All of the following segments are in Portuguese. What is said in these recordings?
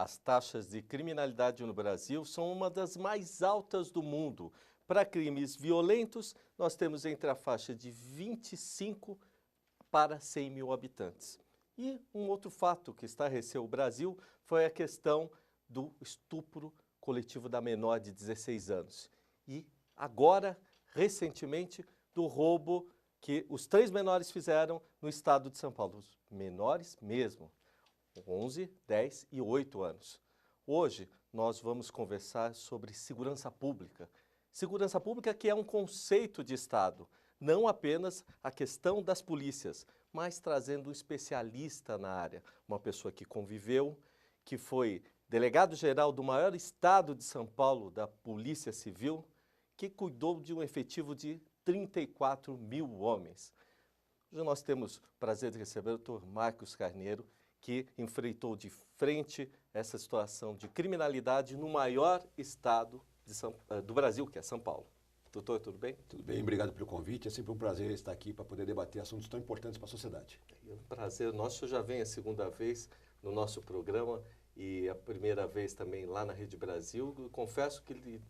As taxas de criminalidade no Brasil são uma das mais altas do mundo. Para crimes violentos, nós temos entre a faixa de 25 para 100 mil habitantes. E um outro fato que estarreceu o Brasil foi a questão do estupro coletivo da menor de 16 anos. E agora, recentemente, do roubo que os 3 menores fizeram no estado de São Paulo. Os menores mesmo, 11, 10 e 8 anos. Hoje nós vamos conversar sobre segurança pública. Segurança pública que é um conceito de Estado, não apenas a questão das polícias, mas trazendo um especialista na área, uma pessoa que conviveu, que foi delegado-geral do maior estado de São Paulo, da Polícia Civil, que cuidou de um efetivo de 34 mil homens. Hoje nós temos o prazer de receber o Dr. Marcos Carneiro, que enfrentou de frente essa situação de criminalidade no maior estado do Brasil, que é São Paulo. Doutor, tudo bem? Tudo bem, obrigado pelo convite. É sempre um prazer estar aqui para poder debater assuntos tão importantes para a sociedade. É um prazer nosso. Já vem a segunda vez no nosso programa e a primeira vez também lá na Rede Brasil. Eu confesso que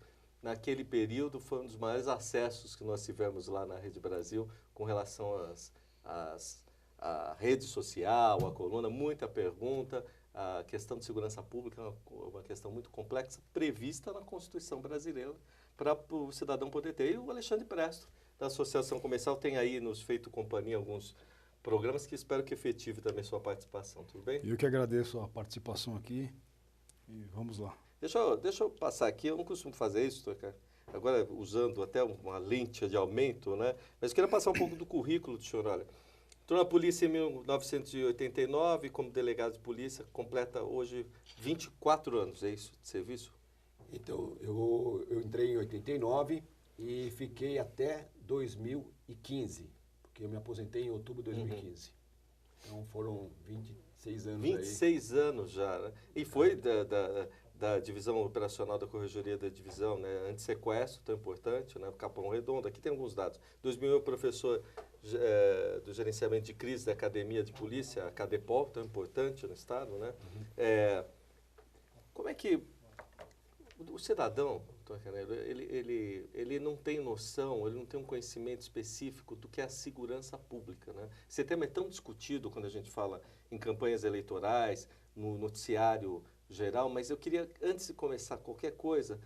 naquele período foi um dos maiores acessos que nós tivemos lá na Rede Brasil com relação à rede social, à coluna, muita pergunta. A questão de segurança pública é uma questão muito complexa, prevista na Constituição brasileira, para o cidadão poder ter. E o Alexandre Presto, da Associação Comercial, tem aí nos feito companhia alguns programas que espero que efetive também sua participação, tudo bem? Eu que agradeço a participação aqui e vamos lá. Deixa eu passar aqui, eu não costumo fazer isso, cara. Agora usando até uma lente de aumento, né? Mas eu queria passar um pouco do currículo do senhor, olha. Entrou na polícia em 1989, como delegado de polícia, completa hoje 24 anos, é isso, de serviço? Então, eu entrei em 89 e fiquei até 2015, porque eu me aposentei em outubro de 2015. Então, foram 26 anos 26 anos já, né? E foi da divisão operacional da Corregedoria da Divisão, né? Antissequestro, tão importante, né? Capão Redondo, aqui tem alguns dados. 2001, professor do gerenciamento de crise da Academia de Polícia, a CADEPOL, tão importante no Estado, né? Como é que o cidadão, doutor Carneiro, ele não tem noção, ele não tem um conhecimento específico do que é a segurança pública, né? Esse tema é tão discutido quando a gente fala em campanhas eleitorais, no noticiário geral, mas eu queria, antes de começar qualquer coisa,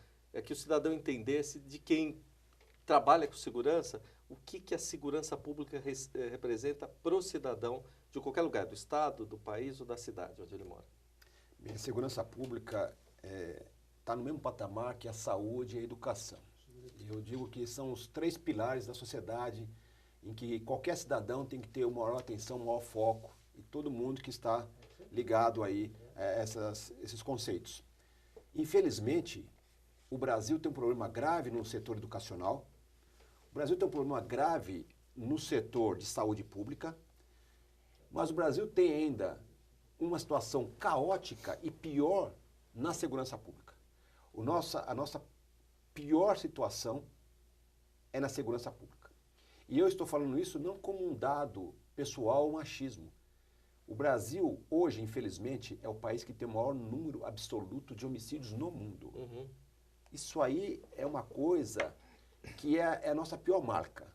que o cidadão entendesse de quem trabalha com segurança, o que a segurança pública representa para o cidadão de qualquer lugar, do estado, do país ou da cidade onde ele mora. A segurança pública está no mesmo patamar que a saúde e a educação. Eu digo que são os 3 pilares da sociedade em que qualquer cidadão tem que ter uma maior atenção, um maior foco, e todo mundo que está ligado aí a esses conceitos. Infelizmente, o Brasil tem um problema grave no setor educacional, o Brasil tem um problema grave no setor de saúde pública, mas o Brasil tem ainda uma situação caótica e pior na segurança pública. A nossa pior situação é na segurança pública. E eu estou falando isso não como um dado pessoal ou machismo. O Brasil, hoje, infelizmente, é o país que tem o maior número absoluto de homicídios no mundo. Isso aí é uma coisa que é a nossa pior marca.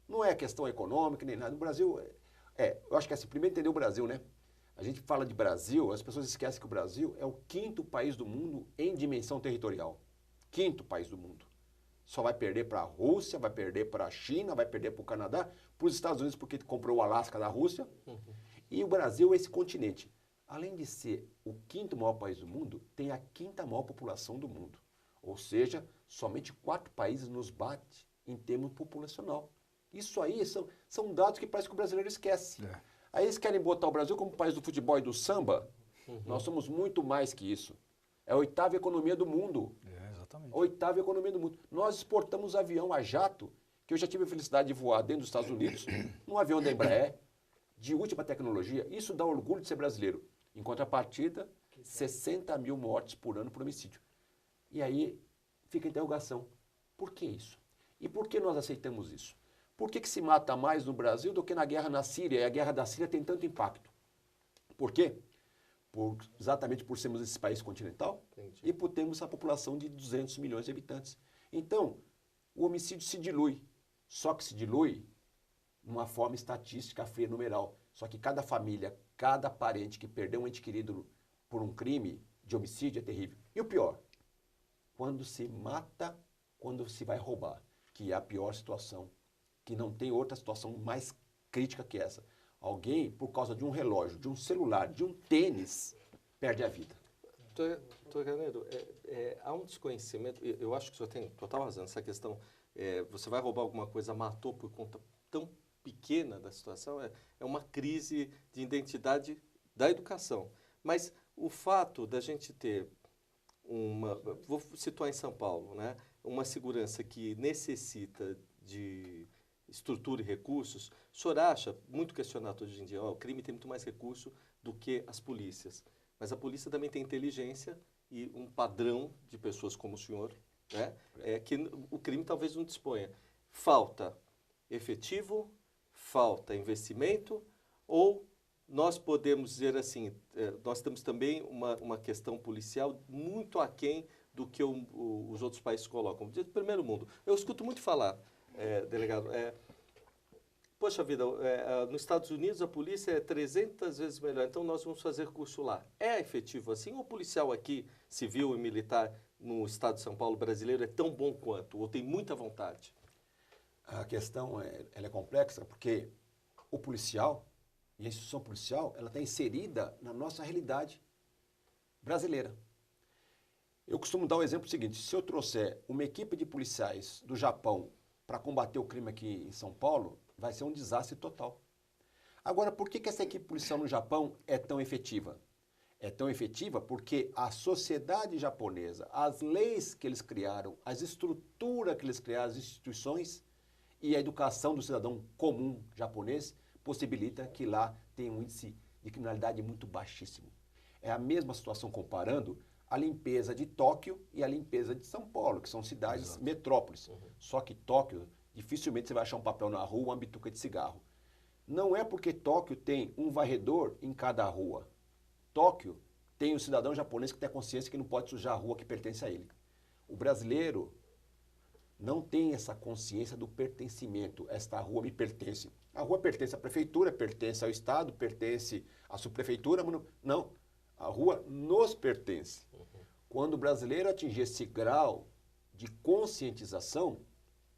Não é questão econômica nem nada. O Brasil, eu acho que assim, primeiro entender o Brasil, né? A gente fala de Brasil, as pessoas esquecem que o Brasil é o 5º país do mundo em dimensão territorial. 5º país do mundo. Só vai perder para a Rússia, vai perder para a China, vai perder para o Canadá, para os Estados Unidos porque comprou o Alasca da Rússia. E o Brasil é esse continente. Além de ser o 5º maior país do mundo, tem a 5ª maior população do mundo. Ou seja, somente 4 países nos bate em termos populacional. Isso aí são dados que parece que o brasileiro esquece. Aí eles querem botar o Brasil como país do futebol e do samba. Nós somos muito mais que isso. É a 8ª economia do mundo. Exatamente. A 8ª economia do mundo. Nós exportamos avião a jato, que eu já tive a felicidade de voar dentro dos Estados Unidos, num avião da Embraer, de última tecnologia. Isso dá orgulho de ser brasileiro. Em contrapartida, 60 mil mortes por ano por homicídio. E aí fica a interrogação. Por que isso? E por que nós aceitamos isso? Por que se mata mais no Brasil do que na guerra na Síria? E a guerra da Síria tem tanto impacto. Por quê? exatamente por sermos esse país continental Entendi. e por termos a população de 200 milhões de habitantes. Então, o homicídio se dilui, só que se dilui de uma forma estatística fria numeral. Só que cada família, cada parente que perdeu um ente querido por um crime de homicídio é terrível. E o pior, quando se mata, quando se vai roubar, que é a pior situação, que não tem outra situação mais crítica que essa. Alguém, por causa de um relógio, de um celular, de um tênis, perde a vida. Doutor Carneiro, há um desconhecimento, eu acho que o senhor tem total razão nessa questão, você vai roubar alguma coisa, matou por conta tão pequena da situação, é uma crise de identidade da educação. Mas o fato da gente ter vou situar em São Paulo, né, uma segurança que necessita de estrutura e recursos, o senhor acha, muito questionado hoje em dia, o crime tem muito mais recurso do que as polícias. Mas a polícia também tem inteligência e um padrão de pessoas como o senhor, né, que o crime talvez não disponha. Falta efetivo, falta investimento, ou nós podemos dizer assim, nós temos também uma questão policial muito aquém do que os outros países colocam. Primeiro mundo. Eu escuto muito falar, delegado, poxa vida, nos Estados Unidos a polícia é 300 vezes melhor, então nós vamos fazer curso lá. É efetivo assim? Ou o policial aqui, civil e militar, no estado de São Paulo brasileiro, é tão bom quanto? Ou tem muita vontade? A questão ela é complexa porque o policial e a instituição policial ela está inserida na nossa realidade brasileira. Eu costumo dar o exemplo seguinte, se eu trouxer uma equipe de policiais do Japão para combater o crime aqui em São Paulo, vai ser um desastre total. Agora, por que essa equipe policial no Japão é tão efetiva? É tão efetiva porque a sociedade japonesa, as leis que eles criaram, as estruturas que eles criaram, as instituições e a educação do cidadão comum japonês possibilita que lá tenha um índice de criminalidade muito baixíssimo. É a mesma situação comparando a limpeza de Tóquio e a limpeza de São Paulo, que são cidades Exato. metrópoles. Só que Tóquio, dificilmente você vai achar um papel na rua, uma bituca de cigarro. Não é porque Tóquio tem um varredor em cada rua. Tóquio tem um cidadão japonês que tem a consciência que não pode sujar a rua que pertence a ele. O brasileiro não tem essa consciência do pertencimento. Esta rua me pertence. A rua pertence à prefeitura, pertence ao estado, pertence à subprefeitura, mas não. A rua nos pertence. Quando o brasileiro atingir esse grau de conscientização,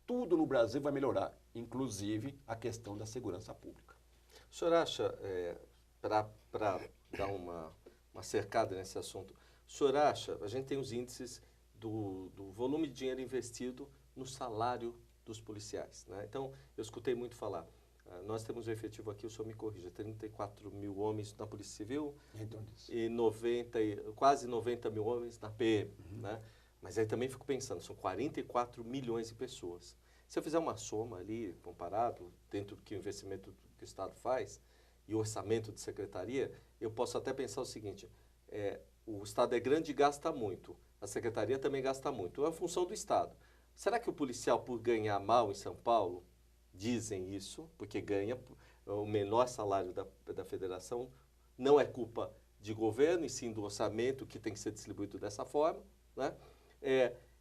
tudo no Brasil vai melhorar, inclusive a questão da segurança pública. O senhor acha, para dar uma cercada nesse assunto, o senhor acha, a gente tem os índices do volume de dinheiro investido no salário dos policiais, né? Então, eu escutei muito falar, nós temos um efetivo aqui, o senhor me corrija, 34 mil homens na Polícia Civil Então, disso. e quase 90 mil homens na PM, né? Mas aí também fico pensando, são 44 milhões de pessoas. Se eu fizer uma soma ali, comparado, dentro do que o investimento que o Estado faz e o orçamento de secretaria, eu posso até pensar o seguinte, o Estado é grande e gasta muito, a secretaria também gasta muito, é a função do Estado. Será que o policial, por ganhar mal em São Paulo, dizem isso, porque ganha o menor salário da federação, não é culpa de governo, e sim do orçamento que tem que ser distribuído dessa forma, né?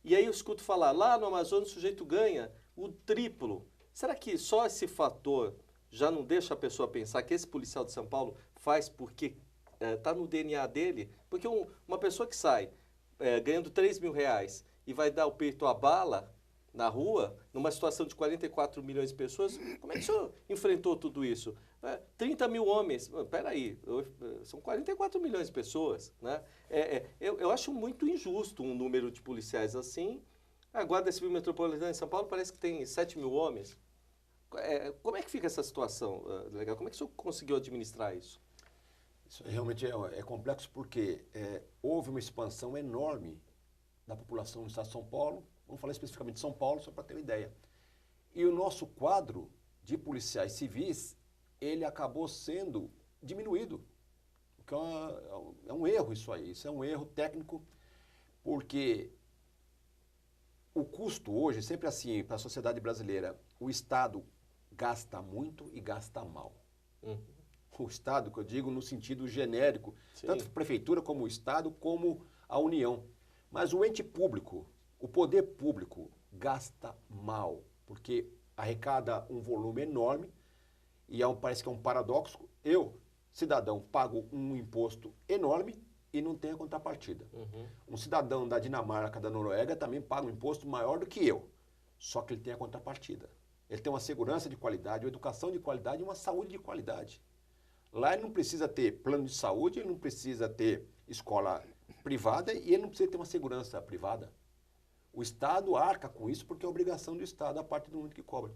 E aí eu escuto falar, lá no Amazonas o sujeito ganha o triplo. Será que só esse fator já não deixa a pessoa pensar que esse policial de São Paulo faz porque está no DNA dele? Porque uma pessoa que sai ganhando 3 mil reais e vai dar o peito à bala na rua, numa situação de 44 milhões de pessoas, como é que o senhor enfrentou tudo isso? 30 mil homens, peraí, são 44 milhões de pessoas, né? Eu acho muito injusto um número de policiais assim. A Guarda Civil Metropolitana de São Paulo parece que tem 7 mil homens. Como é que fica essa situação, legal? Como é que o senhor conseguiu administrar isso? Isso realmente é complexo porque houve uma expansão enorme da população no estado de São Paulo. Vamos falar especificamente de São Paulo, só para ter uma ideia. E o nosso quadro de policiais civis, ele acabou sendo diminuído. O que é um erro isso aí. Isso é um erro técnico, porque o custo hoje, sempre assim, para a sociedade brasileira, o Estado gasta muito e gasta mal. O Estado, que eu digo no sentido genérico, Sim. tanto a prefeitura como o Estado, como a União. Mas o ente público, o poder público, gasta mal, porque arrecada um volume enorme e parece que é um paradoxo. Eu, cidadão, pago um imposto enorme e não tenho a contrapartida. Um cidadão da Dinamarca, da Noruega, também paga um imposto maior do que eu, só que ele tem a contrapartida. Ele tem uma segurança de qualidade, uma educação de qualidade e uma saúde de qualidade. Lá ele não precisa ter plano de saúde, ele não precisa ter escola privada e ele não precisa ter uma segurança privada. O Estado arca com isso porque é obrigação do Estado, a parte do mundo que cobra.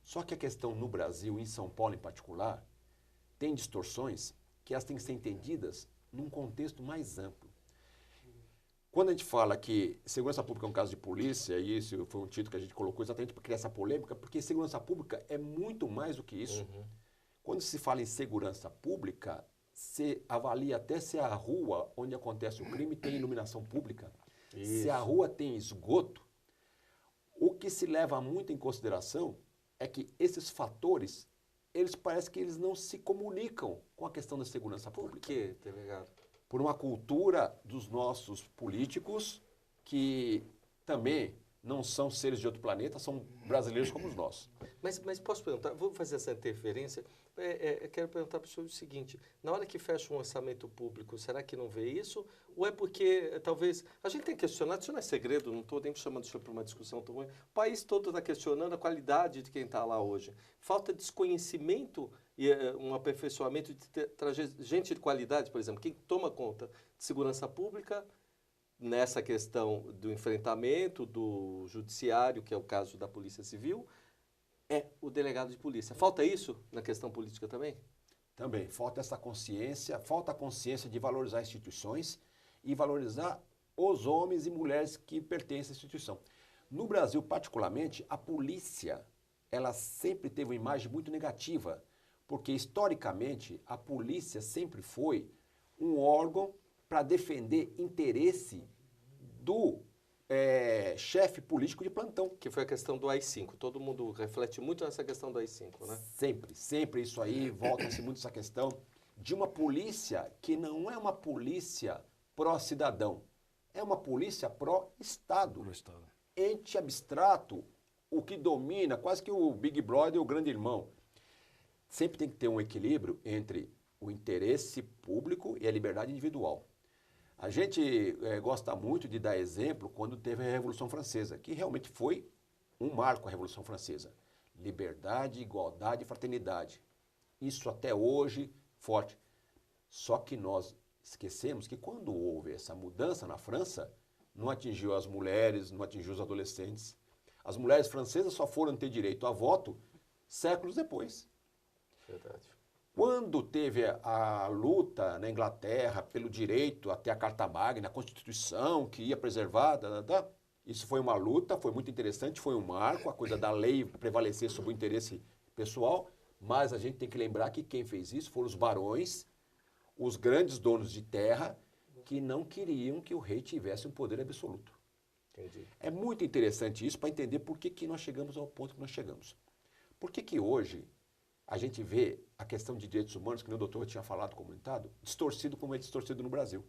Só que a questão no Brasil, em São Paulo em particular, tem distorções que elas têm que ser entendidas num contexto mais amplo. Quando a gente fala que segurança pública é um caso de polícia, e isso foi um título que a gente colocou exatamente para criar essa polêmica, porque segurança pública é muito mais do que isso. Quando se fala em segurança pública, se avalia até se a rua onde acontece o crime tem iluminação pública, se a rua tem esgoto. O que se leva muito em consideração é que esses fatores, eles parecem que eles não se comunicam com a questão da segurança pública. Por quê, delegado? Por uma cultura dos nossos políticos que também não são seres de outro planeta, são brasileiros como os nossos. Mas posso perguntar, vou fazer essa interferência, quero perguntar para o senhor o seguinte, na hora que fecha um orçamento público, será que não vê isso? Ou é porque, talvez, a gente tem questionado, isso não é segredo, não estou nem chamando o senhor para uma discussão tão ruim, o país todo está questionando a qualidade de quem está lá hoje. Falta desconhecimento e um aperfeiçoamento de trazer gente de qualidade, por exemplo, quem toma conta de segurança pública, nessa questão do enfrentamento do judiciário, que é o caso da Polícia Civil, é o delegado de polícia. Falta isso na questão política também? Também, falta essa consciência, falta a consciência de valorizar instituições e valorizar os homens e mulheres que pertencem à instituição. No Brasil, particularmente, a polícia, ela sempre teve uma imagem muito negativa, porque historicamente a polícia sempre foi um órgão para defender interesse do chefe político de plantão. Que foi a questão do AI-5. Todo mundo reflete muito nessa questão do AI-5, né? Sempre, sempre isso aí, volta-se muito essa questão de uma polícia que não é uma polícia pró-cidadão, é uma polícia pró-Estado. Estado. Ente abstrato, o que domina, quase que o Big Brother e o grande irmão. Sempre tem que ter um equilíbrio entre o interesse público e a liberdade individual. A gente gosta muito de dar exemplo quando teve a Revolução Francesa, que realmente foi um marco a Revolução Francesa. Liberdade, igualdade e fraternidade. Isso até hoje forte. Só que nós esquecemos que quando houve essa mudança na França, não atingiu as mulheres, não atingiu os adolescentes. As mulheres francesas só foram ter direito a voto séculos depois. Verdade. Quando teve a luta na Inglaterra pelo direito até a Carta Magna, a Constituição que ia preservar, isso foi uma luta, foi muito interessante, foi um marco, a coisa da lei prevalecer sobre o interesse pessoal, mas a gente tem que lembrar que quem fez isso foram os barões, os grandes donos de terra, que não queriam que o rei tivesse um poder absoluto. Entendi. É muito interessante isso para entender por que nós chegamos ao ponto que nós chegamos. Por que hoje a gente vê a questão de direitos humanos, que o doutor tinha falado, comentado, distorcido como é distorcido no Brasil.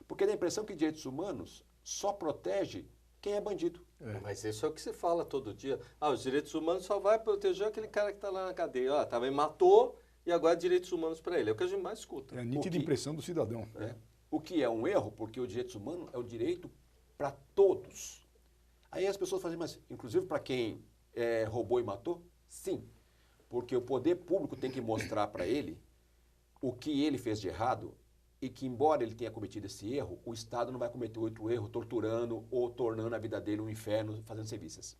Porque dá a impressão que direitos humanos só protege quem é bandido. Mas isso é o que se fala todo dia. Os direitos humanos só vai proteger aquele cara que está lá na cadeia. Também matou e agora direitos humanos para ele. É o que a gente mais escuta. É a nítida impressão do cidadão. O que é um erro, porque o direitos humanos é o direito para todos. Aí as pessoas fazem, mas inclusive para quem roubou e matou? Sim. Porque o poder público tem que mostrar para ele o que ele fez de errado e que, embora ele tenha cometido esse erro, o Estado não vai cometer outro erro torturando ou tornando a vida dele um inferno fazendo serviços.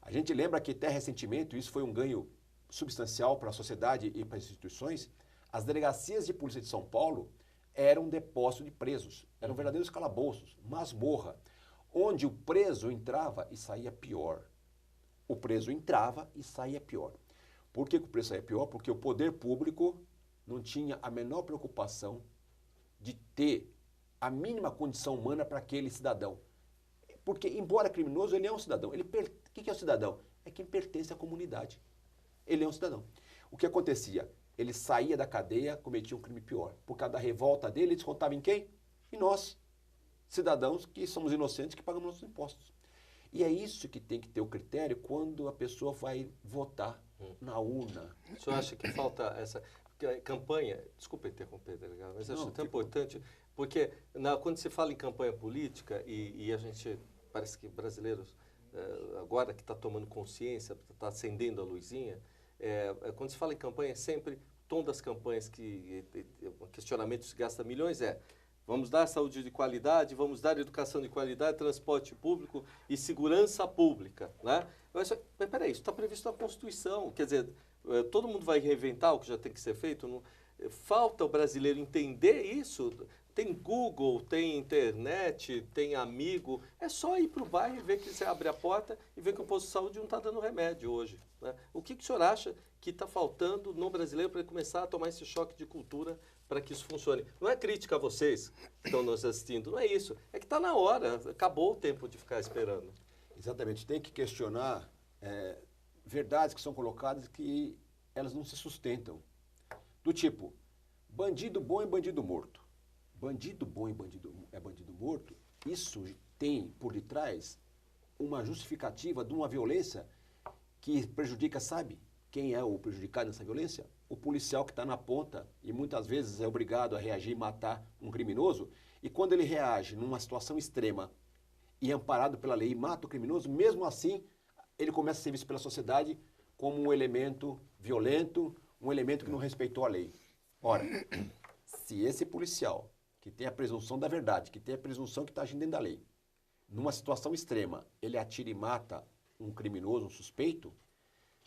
A gente lembra que até recentemente, isso foi um ganho substancial para a sociedade e para as instituições, as delegacias de polícia de São Paulo eram um depósito de presos, eram verdadeiros calabouços, masmorra, onde o preso entrava e saía pior. O preso entrava e saía pior. Por que o preço saía pior? Porque o poder público não tinha a menor preocupação de ter a mínima condição humana para aquele cidadão. Porque, embora criminoso, ele é um cidadão. O que é o cidadão? É quem pertence à comunidade. Ele é um cidadão. O que acontecia? ele saía da cadeia, cometia um crime pior. Por causa da revolta dele, ele descontava em quem? Em nós, cidadãos que somos inocentes, que pagamos nossos impostos. E é isso que tem que ter o critério quando a pessoa vai votar na urna. O senhor acha que falta essa campanha? Desculpa interromper, delegado, mas acho tão importante, porque quando se fala em campanha política, e a gente, parece que brasileiros, agora que está tomando consciência, está acendendo a luzinha, quando se fala em campanha, sempre o tom das campanhas, o questionamento se gasta milhões, vamos dar saúde de qualidade, vamos dar educação de qualidade, transporte público e segurança pública, né? Mas peraí, isso está previsto na Constituição, quer dizer, todo mundo vai reinventar o que já tem que ser feito? Não, falta o brasileiro entender isso. Tem Google, tem internet, tem amigo, é só ir para o bairro e ver que você abre a porta e ver que o posto de saúde não está dando remédio hoje, né? O que o senhor acha que está faltando no brasileiro para ele começar a tomar esse choque de cultura para que isso funcione? Não é crítica a vocês que estão nos assistindo, não é isso. É que está na hora, acabou o tempo de ficar esperando. Exatamente, tem que questionar verdades que são colocadas que elas não se sustentam. Do tipo, bandido bom é bandido morto. Bandido bom e bandido morto, isso tem por detrás uma justificativa de uma violência que prejudica, sabe? Quem é o prejudicado nessa violência? O policial que está na ponta e muitas vezes é obrigado a reagir e matar um criminoso. E quando ele reage numa situação extrema e amparado pela lei e mata o criminoso, mesmo assim ele começa a ser visto pela sociedade como um elemento violento, um elemento que não respeitou a lei. Ora, se esse policial que tem a presunção da verdade, que tem a presunção que está agindo dentro da lei, numa situação extrema, ele atira e mata um criminoso, um suspeito,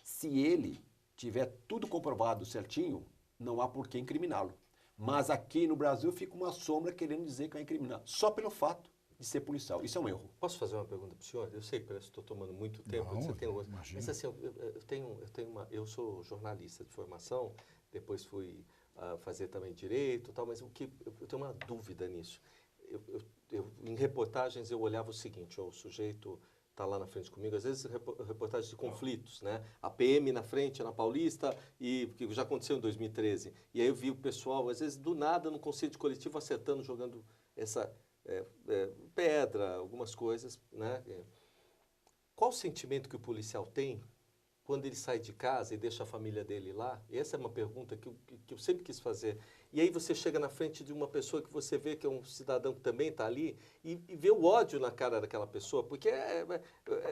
se ele tiver tudo comprovado certinho, não há por que incriminá-lo. Mas aqui no Brasil fica uma sombra querendo dizer que vai incriminar, só pelo fato de ser policial. Isso é um erro. Posso fazer uma pergunta para o senhor? Eu sei que parece que estou tomando muito tempo. Não, você tem imagina. mas assim, eu sou jornalista de formação, depois fui fazer também direito e tal, mas eu tenho uma dúvida nisso. Em reportagens eu olhava o seguinte, o sujeito está lá na frente comigo, às vezes reportagens de conflitos, né? A PM na frente, na Paulista, e que já aconteceu em 2013. E aí eu vi o pessoal, às vezes do nada, no conceito coletivo, acertando, jogando essa pedra, algumas coisas, né? Qual o sentimento que o policial tem quando ele sai de casa e deixa a família dele lá? Essa é uma pergunta que eu sempre quis fazer. E aí você chega na frente de uma pessoa que você vê que é um cidadão que também está ali e vê o ódio na cara daquela pessoa, porque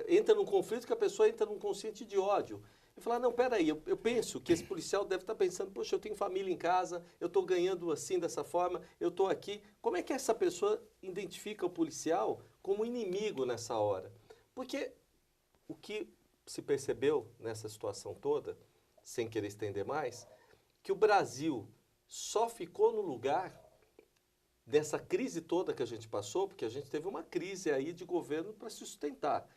entra num conflito que a pessoa entra num consciente de ódio. E falar, não, peraí, eu penso que esse policial deve estar pensando, poxa, eu tenho família em casa, eu estou ganhando assim, dessa forma, eu estou aqui. Como é que essa pessoa identifica o policial como inimigo nessa hora? Porque o que se percebeu nessa situação toda, sem querer estender mais, que o Brasil só ficou no lugar dessa crise toda que a gente passou, porque a gente teve uma crise aí de governo para se sustentar.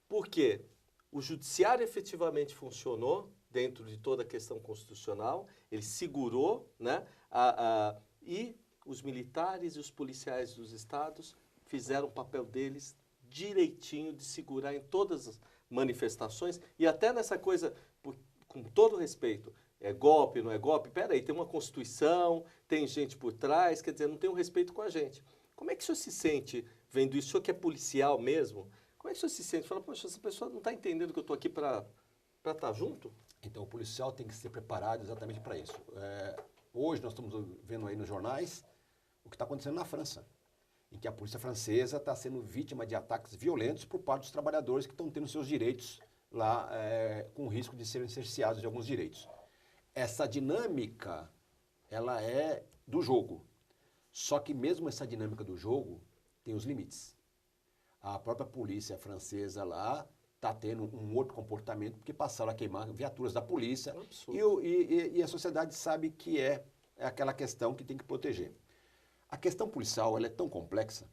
Porque o judiciário efetivamente funcionou dentro de toda a questão constitucional, ele segurou, né? E os militares e os policiais dos estados fizeram o papel deles direitinho de segurar em todas as manifestações e até nessa coisa, com todo respeito, é golpe, não é golpe? Peraí, tem uma Constituição, tem gente por trás, quer dizer, não tem um respeito com a gente. Como é que o senhor se sente vendo isso? O senhor que é policial mesmo, como é que o senhor se sente? Fala, poxa, essa pessoa não está entendendo que eu estou aqui para estar junto? Então, o policial tem que ser preparado exatamente para isso. Hoje nós estamos vendo aí nos jornais o que está acontecendo na França, em que a polícia francesa está sendo vítima de ataques violentos por parte dos trabalhadores que estão tendo seus direitos lá com risco de serem cerceados de alguns direitos. Essa dinâmica, ela é do jogo. Só que mesmo essa dinâmica do jogo tem os limites. A própria polícia francesa lá está tendo um outro comportamento porque passaram a queimar viaturas da polícia e a sociedade sabe que é aquela questão que tem que proteger. A questão policial ela é tão complexa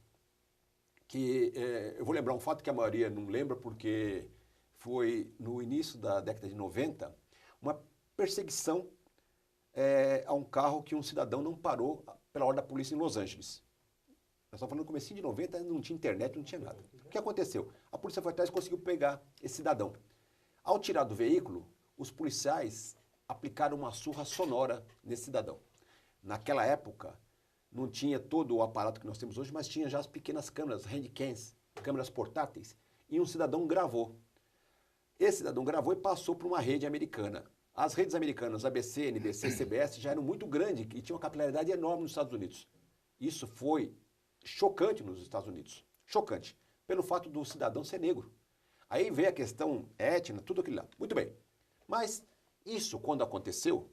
que eu vou lembrar um fato que a maioria não lembra porque foi no início da década de 90, uma perseguição a um carro que um cidadão não parou pela ordem da polícia em Los Angeles. Nós estamos falando no comecinho de 90, não tinha internet, não tinha nada. O que aconteceu? A polícia foi atrás e conseguiu pegar esse cidadão. Ao tirar do veículo, os policiais aplicaram uma surra sonora nesse cidadão. Naquela época, não tinha todo o aparato que nós temos hoje, mas tinha já as pequenas câmeras, handcams, câmeras portáteis, e um cidadão gravou. Esse cidadão gravou e passou para uma rede americana. As redes americanas, ABC, NBC, CBS, já eram muito grandes e tinham uma capilaridade enorme nos Estados Unidos. Isso foi chocante nos Estados Unidos. Chocante. Pelo fato do cidadão ser negro. Aí veio a questão étnica, tudo aquilo lá. Muito bem. Mas isso, quando aconteceu,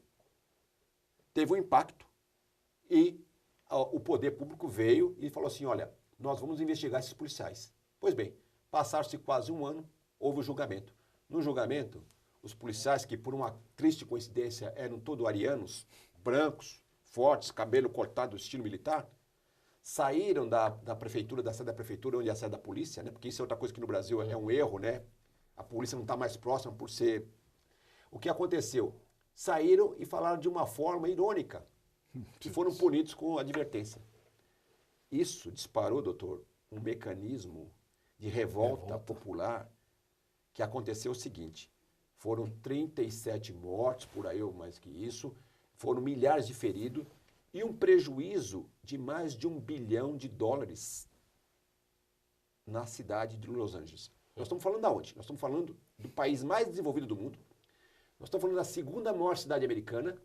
teve um impacto e o poder público veio e falou assim, olha, nós vamos investigar esses policiais. Pois bem, passaram-se quase um ano, houve o julgamento. No julgamento, os policiais, que por uma triste coincidência eram todos arianos, brancos, fortes, cabelo cortado, estilo militar, saíram da prefeitura, da sede da prefeitura, onde é a sede da polícia, né? Porque isso é outra coisa que no Brasil é um erro, né? A polícia não está mais próxima por ser... O que aconteceu? Saíram e falaram de uma forma irônica, que foram punidos com advertência. Isso disparou, doutor, um mecanismo de revolta popular que aconteceu o seguinte, foram 37 mortes, por aí ou mais que isso, foram milhares de feridos e um prejuízo de mais de $1 bilhão na cidade de Los Angeles. Nós estamos falando de onde? Nós estamos falando do país mais desenvolvido do mundo. Nós estamos falando da segunda maior cidade americana,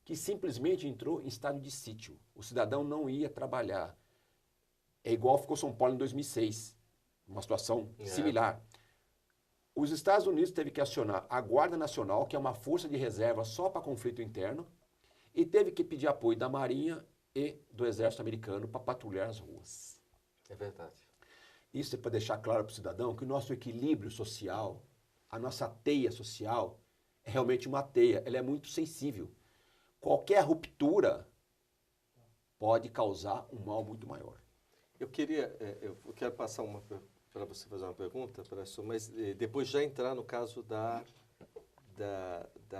que simplesmente entrou em estado de sítio. O cidadão não ia trabalhar. É igual ficou São Paulo em 2006, uma situação similar. Os Estados Unidos teve que acionar a Guarda Nacional, que é uma força de reserva só para conflito interno, e teve que pedir apoio da Marinha e do Exército americano para patrulhar as ruas. É verdade. Isso é para deixar claro para o cidadão que o nosso equilíbrio social, a nossa teia social, é realmente uma teia, ela é muito sensível. Qualquer ruptura pode causar um mal muito maior. Eu quero passar para você fazer uma pergunta, professor, mas depois já entrar no caso da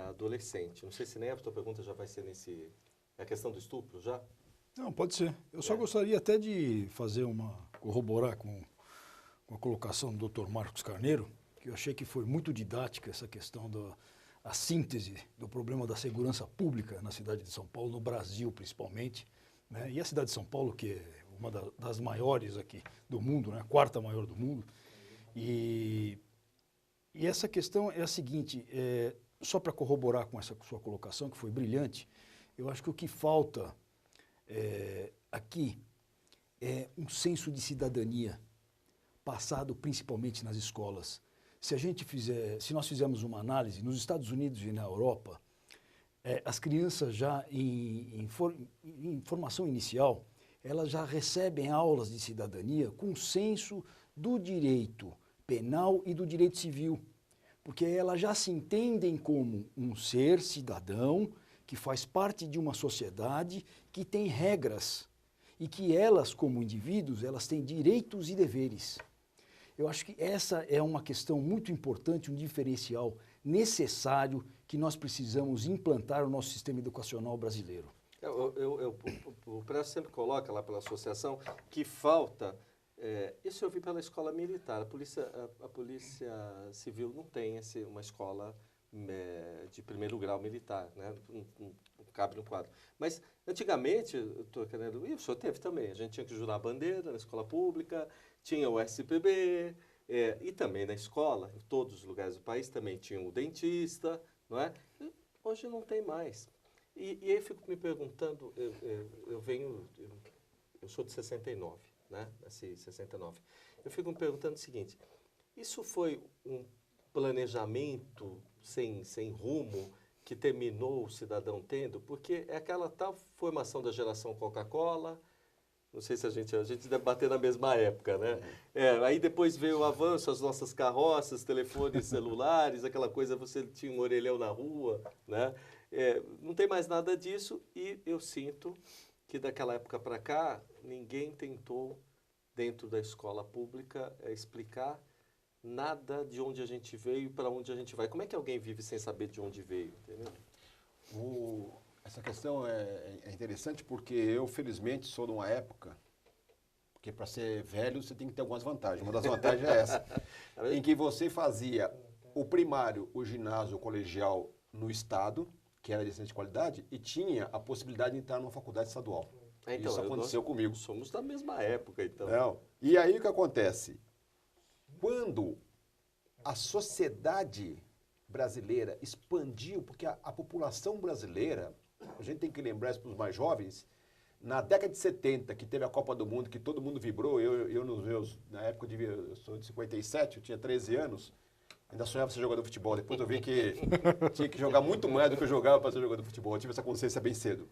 adolescente. Não sei se nem a tua pergunta já vai ser a questão do estupro, já? Não, pode ser. Eu só gostaria até de corroborar com a colocação do Dr. Marcos Carneiro, que eu achei que foi muito didática essa questão a síntese do problema da segurança pública na cidade de São Paulo, no Brasil principalmente, né? E a cidade de São Paulo, que é uma das maiores aqui do mundo, né? A quarta maior do mundo. E essa questão é a seguinte, só para corroborar com essa sua colocação, que foi brilhante, eu acho que o que falta aqui é um senso de cidadania, passado principalmente nas escolas. Se nós fizermos uma análise, nos Estados Unidos e na Europa, as crianças já em formação inicial, elas já recebem aulas de cidadania com senso do direito penal e do direito civil, porque elas já se entendem como um ser cidadão que faz parte de uma sociedade que tem regras e que elas, como indivíduos, elas têm direitos e deveres. Eu acho que essa é uma questão muito importante, um diferencial necessário que nós precisamos implantar no nosso sistema educacional brasileiro. O Presto sempre coloca lá pela associação que falta, isso eu vi pela escola militar, a polícia civil não tem uma escola de primeiro grau militar, né? Não cabe no quadro. Mas antigamente, e o senhor teve também, a gente tinha que jurar a bandeira na escola pública, tinha o SPB, e também na escola, em todos os lugares do país, também tinha o dentista, não é? E hoje não tem mais. E aí eu fico me perguntando, eu sou de 69, né? Nasci em 69. Eu fico me perguntando o seguinte, isso foi um planejamento sem rumo que terminou o cidadão tendo? Porque é aquela tal formação da geração Coca-Cola, não sei se a gente deve bater na mesma época, né? Aí depois veio o avanço, as nossas carroças, telefones celulares, aquela coisa, você tinha um orelhão na rua, né? Não tem mais nada disso e eu sinto que daquela época para cá, ninguém tentou, dentro da escola pública, explicar nada de onde a gente veio e para onde a gente vai. Como é que alguém vive sem saber de onde veio, entendeu? Essa questão é interessante porque eu, felizmente, sou de uma época, porque para ser velho você tem que ter algumas vantagens. Uma das vantagens é essa, em que você fazia o primário, o ginásio, o colegial no Estado, que era de excelente qualidade, e tinha a possibilidade de entrar numa faculdade estadual. Então, Isso aconteceu comigo. Somos da mesma época, então. Não. E aí o que acontece? Quando a sociedade brasileira expandiu, porque a população brasileira, a gente tem que lembrar isso para os mais jovens, na década de 70, que teve a Copa do Mundo, que todo mundo vibrou, eu nos meus, na época eu sou de 57, eu tinha 13 anos, ainda sonhava ser jogador de futebol, depois eu vi que tinha que jogar muito mais do que eu jogava para ser jogador de futebol, eu tive essa consciência bem cedo.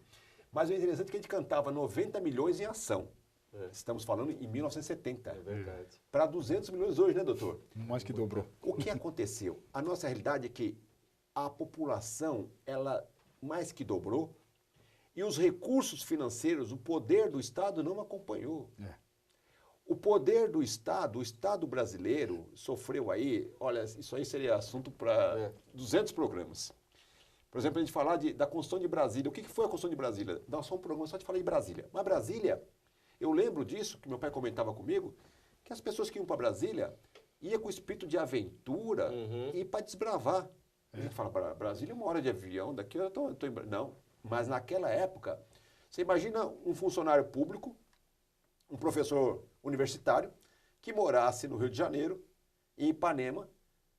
Mas o interessante é que a gente cantava 90 milhões em ação. Estamos falando em 1970. É verdade. Para 200 milhões hoje, né, doutor? Mais que dobrou. O que aconteceu? A nossa realidade é que a população, ela mais que dobrou, e os recursos financeiros, o poder do Estado não acompanhou. O poder do Estado, o Estado brasileiro, sofreu aí, olha, isso aí seria assunto para 200 programas. Por exemplo, a gente falar da construção de Brasília. O que foi a construção de Brasília? Dá só um programa só de falar de Brasília. Mas Brasília, eu lembro disso, que meu pai comentava comigo, que as pessoas que iam para Brasília iam com o espírito de aventura e para desbravar. A gente fala, Brasília é uma hora de avião, daqui eu estou em... Não, mas naquela época, você imagina um funcionário público, um professor universitário, que morasse no Rio de Janeiro, em Ipanema,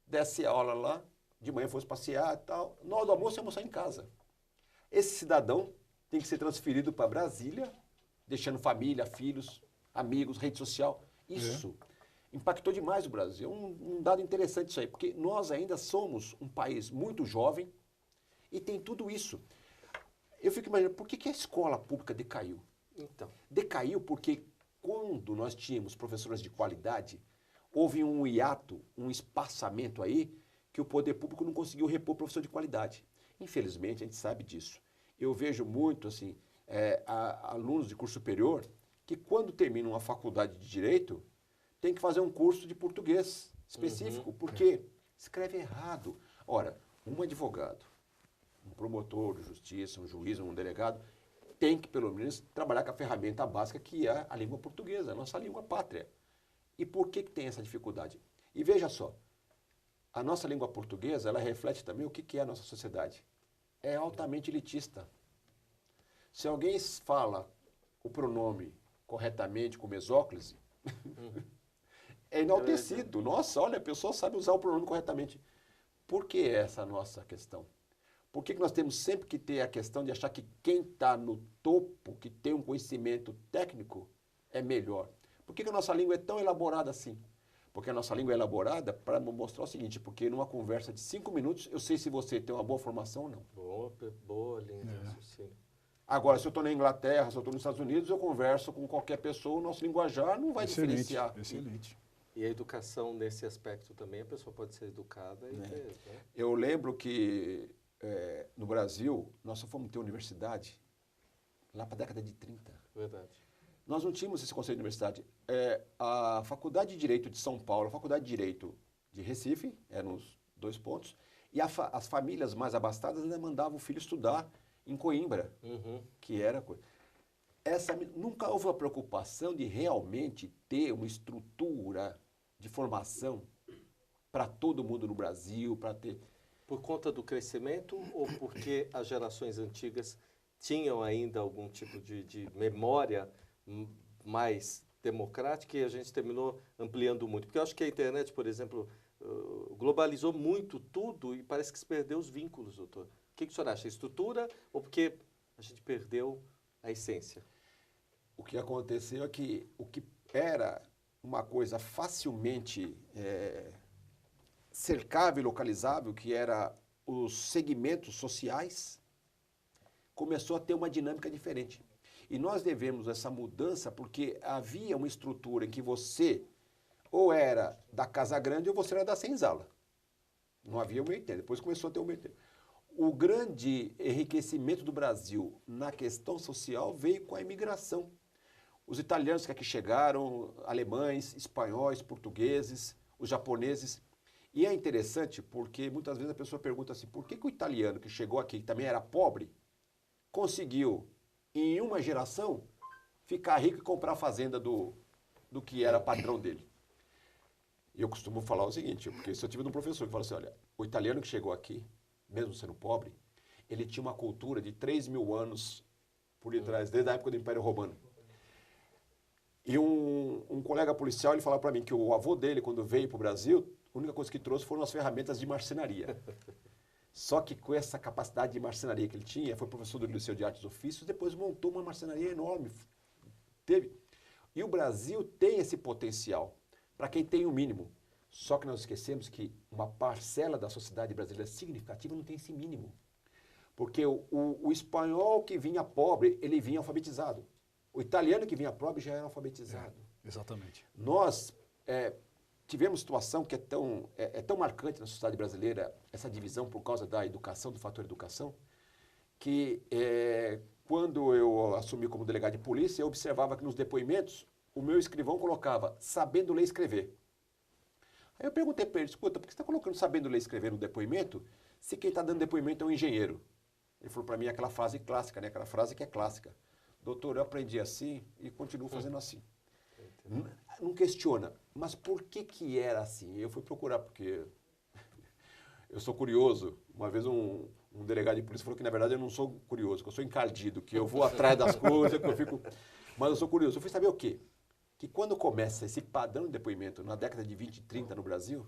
desse aula lá, de manhã fosse passear e tal, na hora do almoço ia almoçar em casa. Esse cidadão tem que ser transferido para Brasília, deixando família, filhos, amigos, rede social. Isso impactou demais o Brasil. Um dado interessante isso aí, porque nós ainda somos um país muito jovem e tem tudo isso. Eu fico imaginando, por que a escola pública decaiu? Então. Decaiu porque quando nós tínhamos professores de qualidade, houve um hiato, um espaçamento aí, que o poder público não conseguiu repor professor de qualidade. Infelizmente, a gente sabe disso. Eu vejo muito, assim, alunos de curso superior que quando terminam uma faculdade de Direito, tem que fazer um curso de português específico, porque escreve errado. Ora, um advogado, um promotor de justiça, um juiz, um delegado, tem que, pelo menos, trabalhar com a ferramenta básica que é a língua portuguesa, a nossa língua pátria. E por que tem essa dificuldade? E veja só, a nossa língua portuguesa, ela reflete também o que é a nossa sociedade. É altamente elitista. Se alguém fala o pronome corretamente com mesóclise, é enaltecido. Nossa, olha, a pessoa sabe usar o pronome corretamente. Por que essa nossa questão? Por que nós temos sempre que ter a questão de achar que quem está no topo, que tem um conhecimento técnico, é melhor? Por que a nossa língua é tão elaborada assim? Porque a nossa língua é elaborada para mostrar o seguinte, porque numa conversa de 5 minutos, eu sei se você tem uma boa formação ou não. Boa linha de raciocínio. Agora, se eu estou na Inglaterra, se eu estou nos Estados Unidos, eu converso com qualquer pessoa, o nosso linguajar não vai diferenciar. Excelente. E a educação nesse aspecto também, a pessoa pode ser educada e ter, né? Eu lembro que no Brasil, nós só fomos ter universidade lá para a década de 30. Verdade. Nós não tínhamos esse conceito de universidade. A Faculdade de Direito de São Paulo, a Faculdade de Direito de Recife, eram os 2 pontos, e as famílias mais abastadas ainda mandavam o filho estudar em Coimbra, que era coisa. Nunca houve a preocupação de realmente ter uma estrutura de formação para todo mundo no Brasil, para ter... Por conta do crescimento ou porque as gerações antigas tinham ainda algum tipo de memória mais democrática e a gente terminou ampliando muito? Porque eu acho que a internet, por exemplo, globalizou muito tudo e parece que se perdeu os vínculos, doutor. O que o senhor acha? A estrutura ou porque a gente perdeu a essência? O que aconteceu é que o que era uma coisa facilmente cercável e localizável, que era os segmentos sociais, começou a ter uma dinâmica diferente. E nós devemos essa mudança porque havia uma estrutura em que você ou era da Casa Grande ou você era da Senzala. Não havia o meio termo. Depois começou a ter o meio termo. O grande enriquecimento do Brasil na questão social veio com a imigração. Os italianos que aqui chegaram, alemães, espanhóis, portugueses, os japoneses. E é interessante porque muitas vezes a pessoa pergunta assim, por que o italiano que chegou aqui, que também era pobre, conseguiu, em uma geração, ficar rico e comprar a fazenda do que era patrão dele? E eu costumo falar o seguinte, porque isso eu tive um professor que falou assim, olha, o italiano que chegou aqui, mesmo sendo pobre, ele tinha uma cultura de 3.000 anos por detrás, desde a época do Império Romano. E um colega policial, ele falava para mim que o avô dele, quando veio para o Brasil, a única coisa que trouxe foram as ferramentas de marcenaria. Só que com essa capacidade de marcenaria que ele tinha, foi professor do Liceu de Artes e Ofícios, depois montou uma marcenaria enorme. Teve. E o Brasil tem esse potencial, para quem tem o mínimo. Só que nós esquecemos que uma parcela da sociedade brasileira significativa não tem esse mínimo. Porque o espanhol que vinha pobre, ele vinha alfabetizado. O italiano que vinha pobre já era alfabetizado. Exatamente. Nós tivemos situação que é tão marcante na sociedade brasileira, essa divisão por causa da educação, do fator educação, que quando eu assumi como delegado de polícia, eu observava que nos depoimentos, o meu escrivão colocava sabendo ler e escrever. Aí eu perguntei para ele, escuta, por que você está colocando sabendo ler e escrever no depoimento, se quem está dando depoimento é um engenheiro? Ele falou para mim aquela frase clássica, né? Aquela frase que é clássica. Doutor, eu aprendi assim e continuo fazendo assim. Não questiona, mas por que era assim? Eu fui procurar, porque eu sou curioso. Uma vez um delegado de polícia falou que, na verdade, eu não sou curioso, que eu sou encardido, que eu vou atrás das coisas, que eu fico... Mas eu sou curioso. Eu fui saber o quê? Que quando começa esse padrão de depoimento, na década de 20 e 30 no Brasil,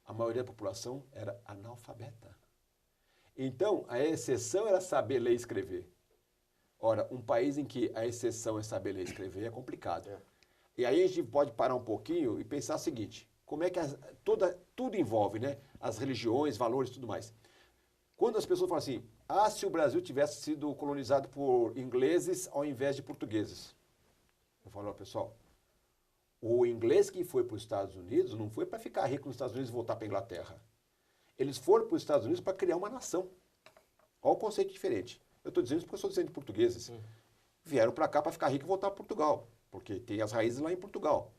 a maioria da população era analfabeta. Então, a exceção era saber ler e escrever. Ora, um país em que a exceção é saber ler e escrever é complicado. E aí a gente pode parar um pouquinho e pensar o seguinte, como é que tudo envolve, né? As religiões, valores e tudo mais. Quando as pessoas falam assim, se o Brasil tivesse sido colonizado por ingleses ao invés de portugueses. Eu falo, pessoal, o inglês que foi para os Estados Unidos não foi para ficar rico nos Estados Unidos e voltar para a Inglaterra. Eles foram para os Estados Unidos para criar uma nação. Olha o conceito diferente. Eu estou dizendo isso porque eu sou descendente de portugueses. Vieram para cá para ficar rico e voltar para Portugal, porque tem as raízes lá em Portugal.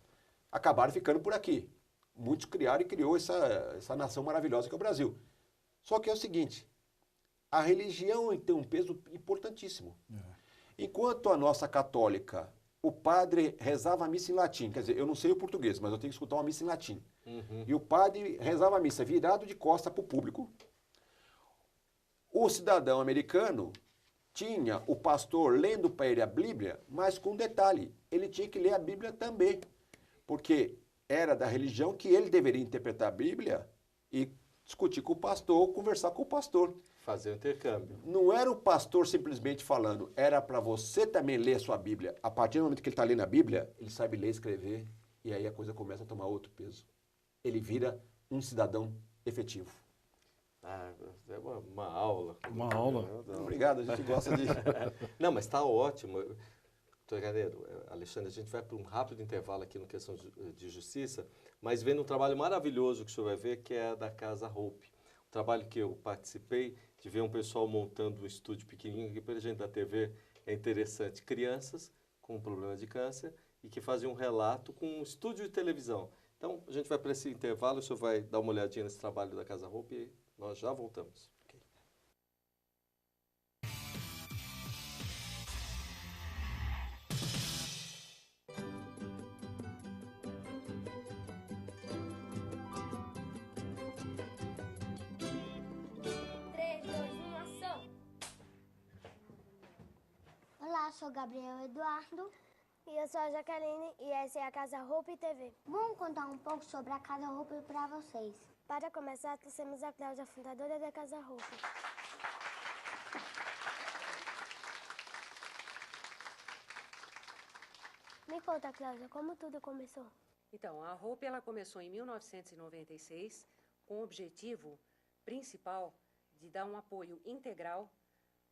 Acabaram ficando por aqui. Muitos criaram e criou essa nação maravilhosa que é o Brasil. Só que é o seguinte, a religião tem um peso importantíssimo. Enquanto a nossa católica, o padre rezava a missa em latim, quer dizer, eu não sei o português, mas eu tenho que escutar uma missa em latim. E o padre rezava a missa virado de costa para o público. O cidadão americano tinha o pastor lendo para ele a Bíblia, mas com um detalhe, ele tinha que ler a Bíblia também, porque era da religião que ele deveria interpretar a Bíblia e discutir com o pastor, conversar com o pastor. Fazer o intercâmbio. Não era o pastor simplesmente falando, era para você também ler a sua Bíblia. A partir do momento que ele está lendo a Bíblia, ele sabe ler e escrever, e aí a coisa começa a tomar outro peso. Ele vira um cidadão efetivo. É uma aula. Uma aula. Obrigado, a gente gosta de... Não, mas está ótimo. Doutor Carneiro, Alexandre, a gente vai para um rápido intervalo aqui no Questão de Justiça, mas vendo um trabalho maravilhoso que o senhor vai ver, que é da Casa Hope. Um trabalho que eu participei, de ver um pessoal montando um estúdio pequenininho aqui para a gente da TV, é interessante. Crianças com problema de câncer e que fazem um relato com um estúdio de televisão. Então, a gente vai para esse intervalo, o senhor vai dar uma olhadinha nesse trabalho da Casa Hope e nós já voltamos. Okay. Olá, sou Gabriel Eduardo. E eu sou a Jaqueline e essa é a Casa Hope TV. Vamos contar um pouco sobre a Casa Hope para vocês. Para começar, trouxemos a Cláudia, fundadora da Casa Hope. Me conta, Cláudia, como tudo começou? Então, a Hope ela começou em 1996 com o objetivo principal de dar um apoio integral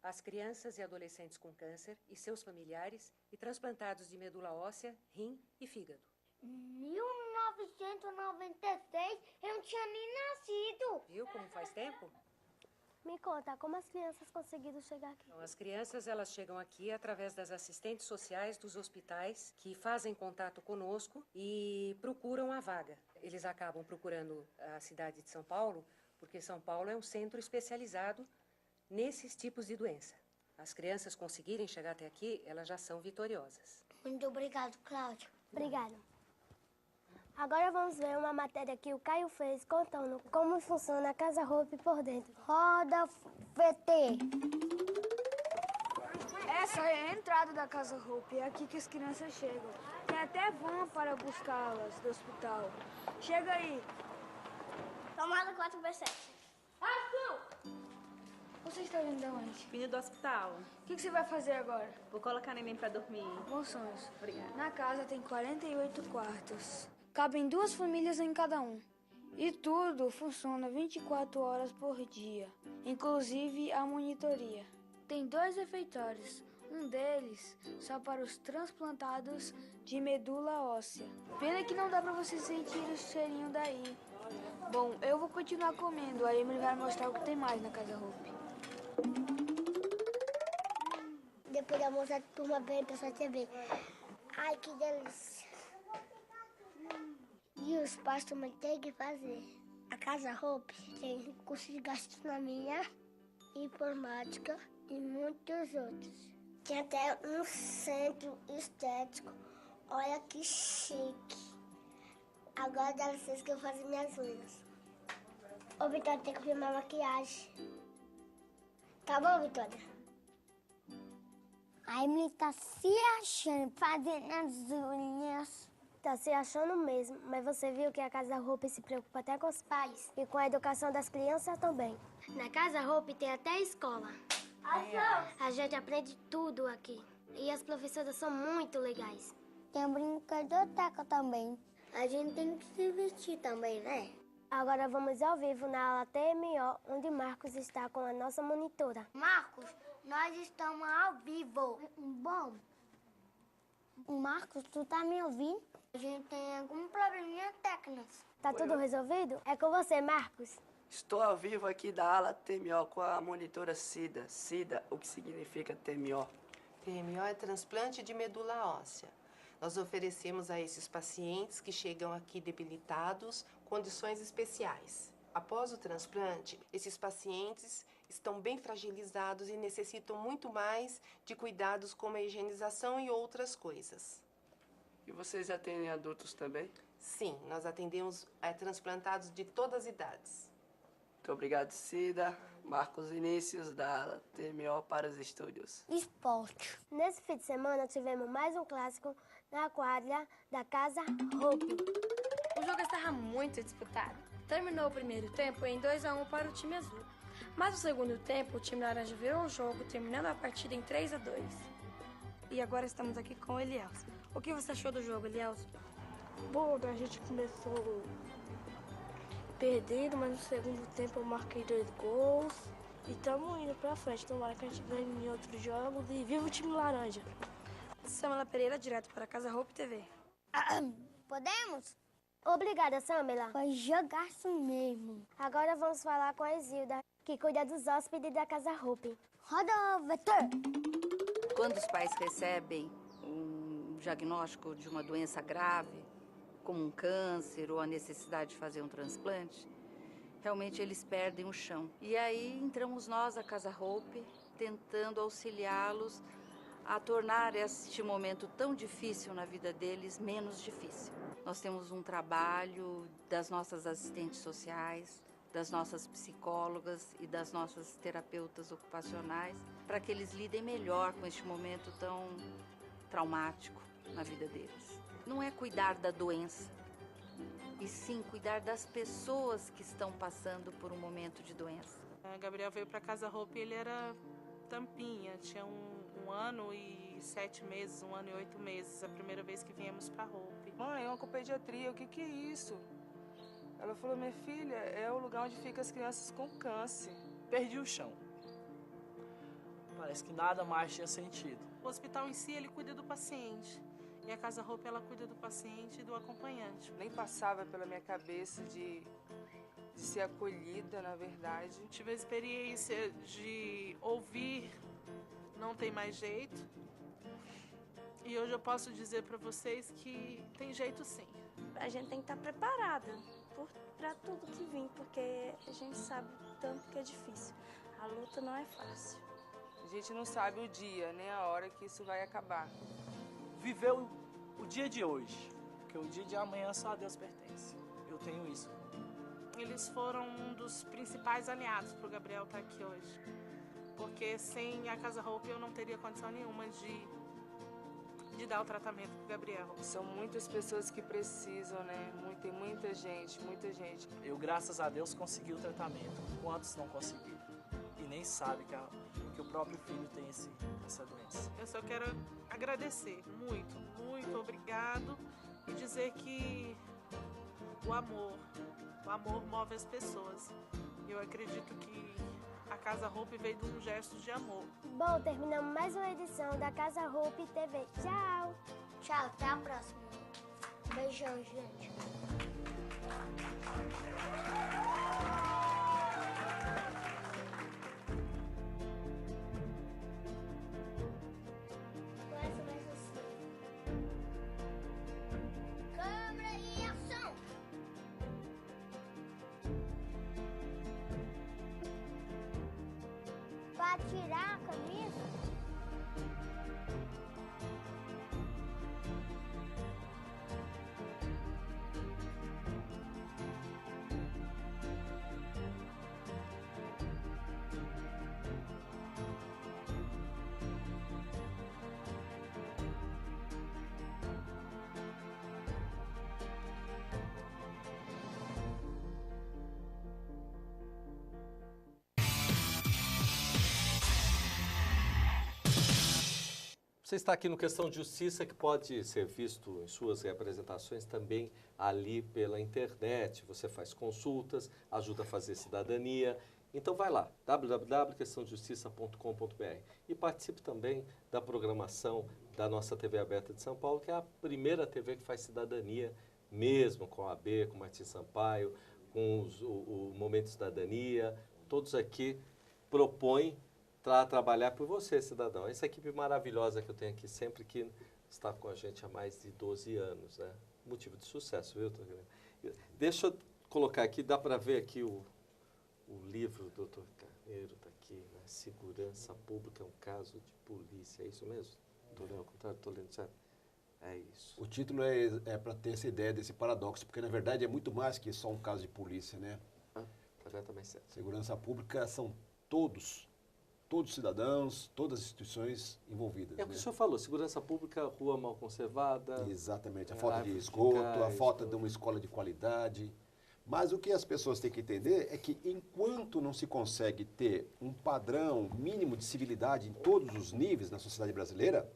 às crianças e adolescentes com câncer e seus familiares e transplantados de medula óssea, rim e fígado. 1996, eu não tinha nem nascido. Viu como faz tempo? Me conta, como as crianças conseguiram chegar aqui? Então, as crianças elas chegam aqui através das assistentes sociais dos hospitais que fazem contato conosco e procuram a vaga. Eles acabam procurando a cidade de São Paulo, porque São Paulo é um centro especializado nesses tipos de doença. As crianças conseguirem chegar até aqui, elas já são vitoriosas. Muito obrigado, Cláudia. Obrigada. Agora vamos ver uma matéria que o Caio fez contando como funciona a Casa Hope por dentro. Roda VT. Essa é a entrada da Casa Hope, é aqui que as crianças chegam. Tem até van para buscá-las do hospital. Chega aí. Tomada 4/7. Ação! Você está vindo de onde? Vindo do hospital. O que você vai fazer agora? Vou colocar neném pra dormir. Bons sonhos. Obrigada. Na casa tem 48 quartos. Cabem 2 famílias em cada um. E tudo funciona 24 horas por dia, inclusive a monitoria. Tem 2 refeitórios. Um deles só para os transplantados de medula óssea. Pena que não dá para você sentir o cheirinho daí. Bom, eu vou continuar comendo. A Emily vai mostrar o que tem mais na Casa Hope. Depois da moça, a turma vem pra sua TV. Ai, que delícia. E os pais também têm que fazer. A Casa Hope tem curso de gastronomia, informática e muitos outros. Tem até um centro estético. Olha que chique. Agora dá licença que eu faço minhas unhas. Ô, Vitória, tem que filmar maquiagem. Tá bom, Vitória? A Emily tá se achando fazendo as unhas. Tá se achando mesmo, mas você viu que a Casa Hope se preocupa até com os pais e com a educação das crianças também. Na Casa Hope tem até escola. A gente aprende tudo aqui. E as professoras são muito legais. Tem um brinquedoteca também. A gente tem que se divertir também, né? Agora vamos ao vivo na aula TMO, onde Marcos está com a nossa monitora. Marcos, nós estamos ao vivo. Bom, Marcos, tu tá me ouvindo? A gente tem algum probleminha técnico. Tá tudo resolvido? É com você, Marcos. Estou ao vivo aqui da ala TMO com a monitora Cida. Cida, o que significa TMO? TMO é transplante de medula óssea. Nós oferecemos a esses pacientes que chegam aqui debilitados condições especiais. Após o transplante, esses pacientes estão bem fragilizados e necessitam muito mais de cuidados como a higienização e outras coisas. E vocês atendem adultos também? Sim, nós atendemos transplantados de todas as idades. Muito obrigado, Cida. Marcos Vinícius, da ala TMO para os estúdios. Esporte. Nesse fim de semana tivemos mais um clássico na quadra da Casa Hope. O jogo estava muito disputado. Terminou o primeiro tempo em 2-1 para o time azul. Mas no segundo tempo, o time laranja virou o jogo, terminando a partida em 3-2. E agora estamos aqui com o Elielso. O que você achou do jogo, Elielso? Bom, a gente começou perdendo, mas no segundo tempo eu marquei 2 gols. E estamos indo pra frente. Tomara que a gente ganhe em outros jogos. E viva o time laranja! Samela Pereira, direto para a Casa Hope TV. Podemos? Obrigada, Samela. Foi jogaço mesmo. Agora vamos falar com a Isilda, que cuida dos hóspedes da Casa Hope. Roda o vetor. Quando os pais recebem um diagnóstico de uma doença grave, como um câncer ou a necessidade de fazer um transplante, realmente eles perdem o chão. E aí entramos nós, a Casa Hope, tentando auxiliá-los a tornar este momento tão difícil na vida deles menos difícil. Nós temos um trabalho das nossas assistentes sociais, das nossas psicólogas e das nossas terapeutas ocupacionais, para que eles lidem melhor com este momento tão traumático na vida deles. Não é cuidar da doença, e sim cuidar das pessoas que estão passando por um momento de doença. Gabriel veio para Casa Hope, ele era tampinha, tinha um ano e 7 meses, 1 ano e 8 meses, a primeira vez que viemos para Hope. Mãe, é oncopediatria, o que é isso? Ela falou, minha filha, é o lugar onde ficam as crianças com câncer. Perdi o chão. Parece que nada mais tinha sentido. O hospital em si, ele cuida do paciente. E a Casa Hope, ela cuida do paciente e do acompanhante. Nem passava pela minha cabeça de ser acolhida, na verdade. Tive a experiência de ouvir não tem mais jeito. E hoje eu posso dizer para vocês que tem jeito sim. A gente tem que estar preparada para tudo que vir, porque a gente sabe tanto que é difícil. A luta não é fácil. A gente não sabe o dia, nem a hora que isso vai acabar. Viveu o dia de hoje. Porque o dia de amanhã só a Deus pertence. Eu tenho isso. Eles foram um dos principais aliados para o Gabriel estar aqui hoje. Porque sem a Casa Hope eu não teria condição nenhuma de dar o tratamento para o Gabriel. São muitas pessoas que precisam, né? Tem muita gente, muita gente. Eu, graças a Deus, consegui o tratamento. Quantos não conseguiram? E nem sabem que o próprio filho tem essa doença. Eu só quero agradecer muito, muito obrigado e dizer que o amor move as pessoas. Eu acredito que a Casa Hope veio de um gesto de amor. Bom, terminamos mais uma edição da Casa Hope TV. Tchau! Tchau, até a próxima. Beijão, gente. Câmera e ação! Pra tirar a camisa? Você está aqui no Questão de Justiça, que pode ser visto em suas representações também ali pela internet. Você faz consultas, ajuda a fazer cidadania. Então vai lá, www.questãodejustiça.com.br e participe também da programação da nossa TV Aberta de São Paulo, que é a primeira TV que faz cidadania mesmo, com a AB, com Martim Sampaio, com o Momento Cidadania. Todos aqui propõem para trabalhar por você, cidadão. Essa equipe maravilhosa que eu tenho aqui sempre, que está com a gente há mais de 12 anos, né? Motivo de sucesso, viu, doutor? Deixa eu colocar aqui, dá para ver aqui o livro do doutor Carneiro, está aqui, né? Segurança Pública é um caso de polícia, é isso mesmo? Estou lendo ao contrário, estou lendo certo? É isso. O título é para ter essa ideia desse paradoxo, porque na verdade é muito mais que só um caso de polícia, né? Tá também certo. Segurança Pública são todos os cidadãos, todas as instituições envolvidas. É o que o senhor falou, segurança pública, rua mal conservada. Exatamente, a falta de esgoto, a falta de uma escola de qualidade. Mas o que as pessoas têm que entender é que enquanto não se consegue ter um padrão mínimo de civilidade em todos os níveis na sociedade brasileira,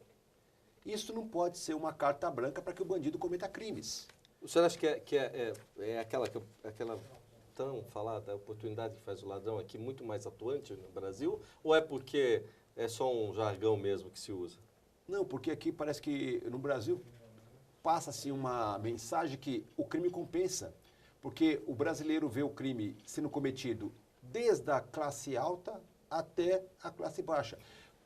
isso não pode ser uma carta branca para que o bandido cometa crimes. O senhor acha que é aquela tão falada oportunidade que faz o ladrão aqui muito mais atuante no Brasil? Ou é porque é só um jargão mesmo que se usa? Não, porque aqui parece que no Brasil passa-se uma mensagem que o crime compensa. Porque o brasileiro vê o crime sendo cometido desde a classe alta até a classe baixa.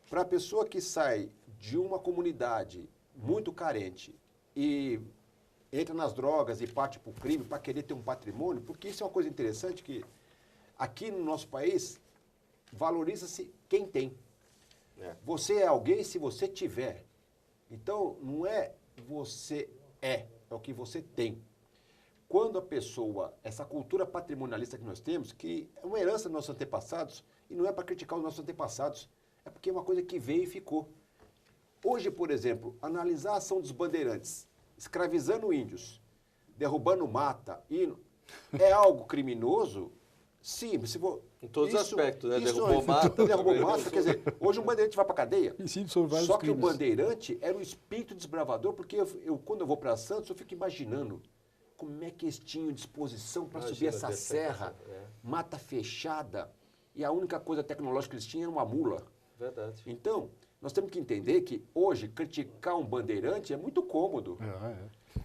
Para a pessoa que sai de uma comunidade muito carente e entra nas drogas e parte para o crime para querer ter um patrimônio, porque isso é uma coisa interessante que aqui no nosso país valoriza-se quem tem. Você é alguém se você tiver. Então, não é você é o que você tem. Quando a pessoa, essa cultura patrimonialista que nós temos, que é uma herança dos nossos antepassados, e não é para criticar os nossos antepassados, é porque é uma coisa que veio e ficou. Hoje, por exemplo, analisar a ação dos bandeirantes, escravizando índios, derrubando mata, é algo criminoso? Sim, se for... Em todos os aspectos, né? Derrubou mata. Derrubou mata, quer dizer, hoje um bandeirante vai para a cadeia. Só que crimes. o bandeirante era o espírito desbravador, porque quando eu vou para Santos, eu fico imaginando como é que eles tinham disposição para subir essa serra, mata fechada, e a única coisa tecnológica que eles tinham era uma mula. Verdade. Então, nós temos que entender que hoje criticar um bandeirante é muito cômodo.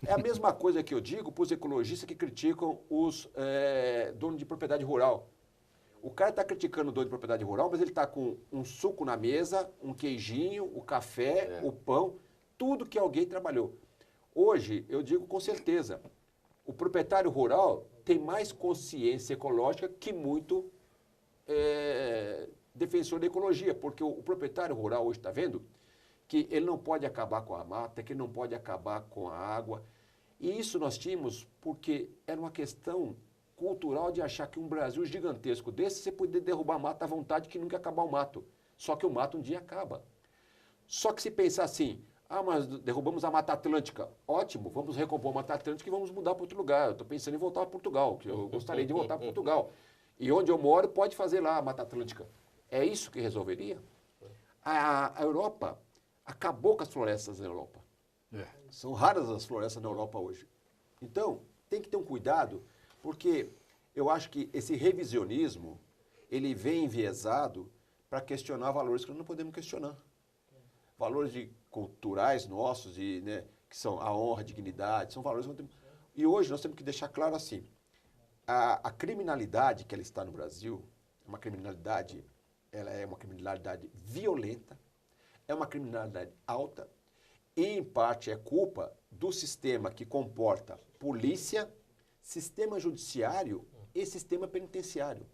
É a mesma coisa que eu digo para os ecologistas que criticam os donos de propriedade rural. O cara está criticando o dono de propriedade rural, mas ele está com um suco na mesa, um queijinho, o café, o pão, tudo que alguém trabalhou. Hoje, eu digo com certeza, o proprietário rural tem mais consciência ecológica que muito defensor da ecologia, porque o proprietário rural hoje está vendo que ele não pode acabar com a mata, que ele não pode acabar com a água. E isso nós tínhamos porque era uma questão cultural de achar que um Brasil gigantesco desse, você podia derrubar mato à vontade que nunca ia acabar o mato. Só que o mato um dia acaba. Só que se pensar assim, mas derrubamos a Mata Atlântica, ótimo, vamos recompor a Mata Atlântica e vamos mudar para outro lugar. Eu estou pensando em voltar para Portugal, que eu gostaria de voltar para Portugal. E onde eu moro pode fazer lá a Mata Atlântica. É isso que resolveria? A Europa acabou com as florestas na Europa. São raras as florestas na Europa hoje. Então, tem que ter um cuidado, porque eu acho que esse revisionismo, ele vem enviesado para questionar valores que nós não podemos questionar. Valores culturais nossos, né, que são a honra, a dignidade, são valores que nós temos. E hoje nós temos que deixar claro assim, a criminalidade que ela está no Brasil, ela é uma criminalidade violenta, é uma criminalidade alta, e em parte é culpa do sistema que comporta polícia, sistema judiciário e sistema penitenciário.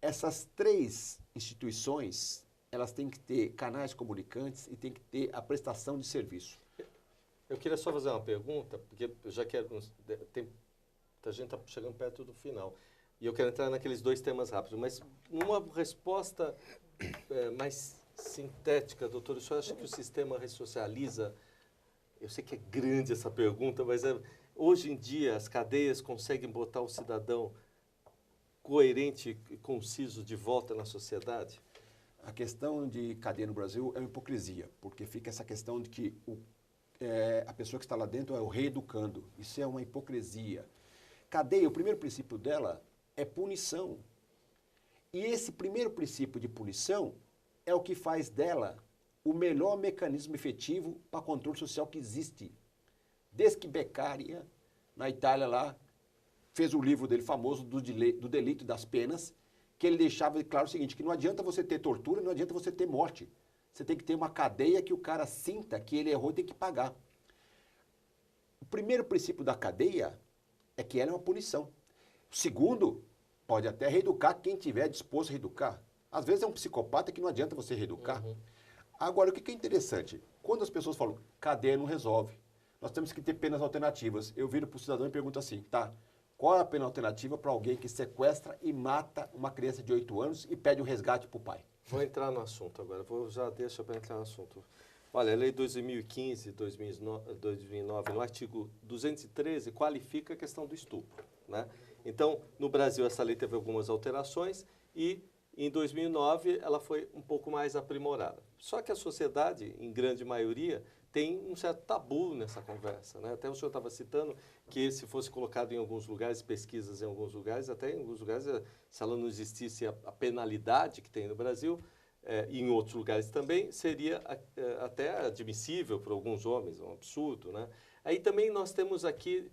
Essas três instituições, elas têm que ter canais comunicantes e têm que ter a prestação de serviço. Eu queria só fazer uma pergunta, porque eu já quero... A gente está chegando perto do final. E eu quero entrar naqueles dois temas rápidos. Mas uma resposta mais sintética, doutor, o senhor acha que o sistema ressocializa? Eu sei que é grande essa pergunta, mas hoje em dia as cadeias conseguem botar o cidadão coerente e conciso de volta na sociedade? A questão de cadeia no Brasil é uma hipocrisia, porque fica essa questão de que a pessoa que está lá dentro é o reeducando. Isso é uma hipocrisia. Cadeia, o primeiro princípio dela é punição. E esse primeiro princípio de punição é o que faz dela o melhor mecanismo efetivo para controle social que existe. Desde que Beccaria, na Itália lá, fez o livro dele famoso do delito e das penas, que ele deixava claro o seguinte, que não adianta você ter tortura, não adianta você ter morte. Você tem que ter uma cadeia que o cara sinta que ele errou e tem que pagar. O primeiro princípio da cadeia é que ela é uma punição. O segundo, pode até reeducar quem tiver disposto a reeducar. Às vezes é um psicopata que não adianta você reeducar. Agora, o que é interessante? Quando as pessoas falam, cadeia não resolve, nós temos que ter penas alternativas. Eu viro para o cidadão e pergunto assim, tá, qual é a pena alternativa para alguém que sequestra e mata uma criança de 8 anos e pede um resgate para o pai? Vou entrar no assunto agora, já deixa para entrar no assunto. Olha, a Lei 2015-2009, no artigo 213, qualifica a questão do estupro, né? Então, no Brasil, essa lei teve algumas alterações e, em 2009, ela foi um pouco mais aprimorada. Só que a sociedade, em grande maioria, tem um certo tabu nessa conversa, né? Até o senhor estava citando que se fosse colocado em alguns lugares, pesquisas em alguns lugares, até em alguns lugares, se ela não existisse a penalidade que tem no Brasil, e em outros lugares também, seria até admissível para alguns homens, um absurdo, né? Aí também nós temos aqui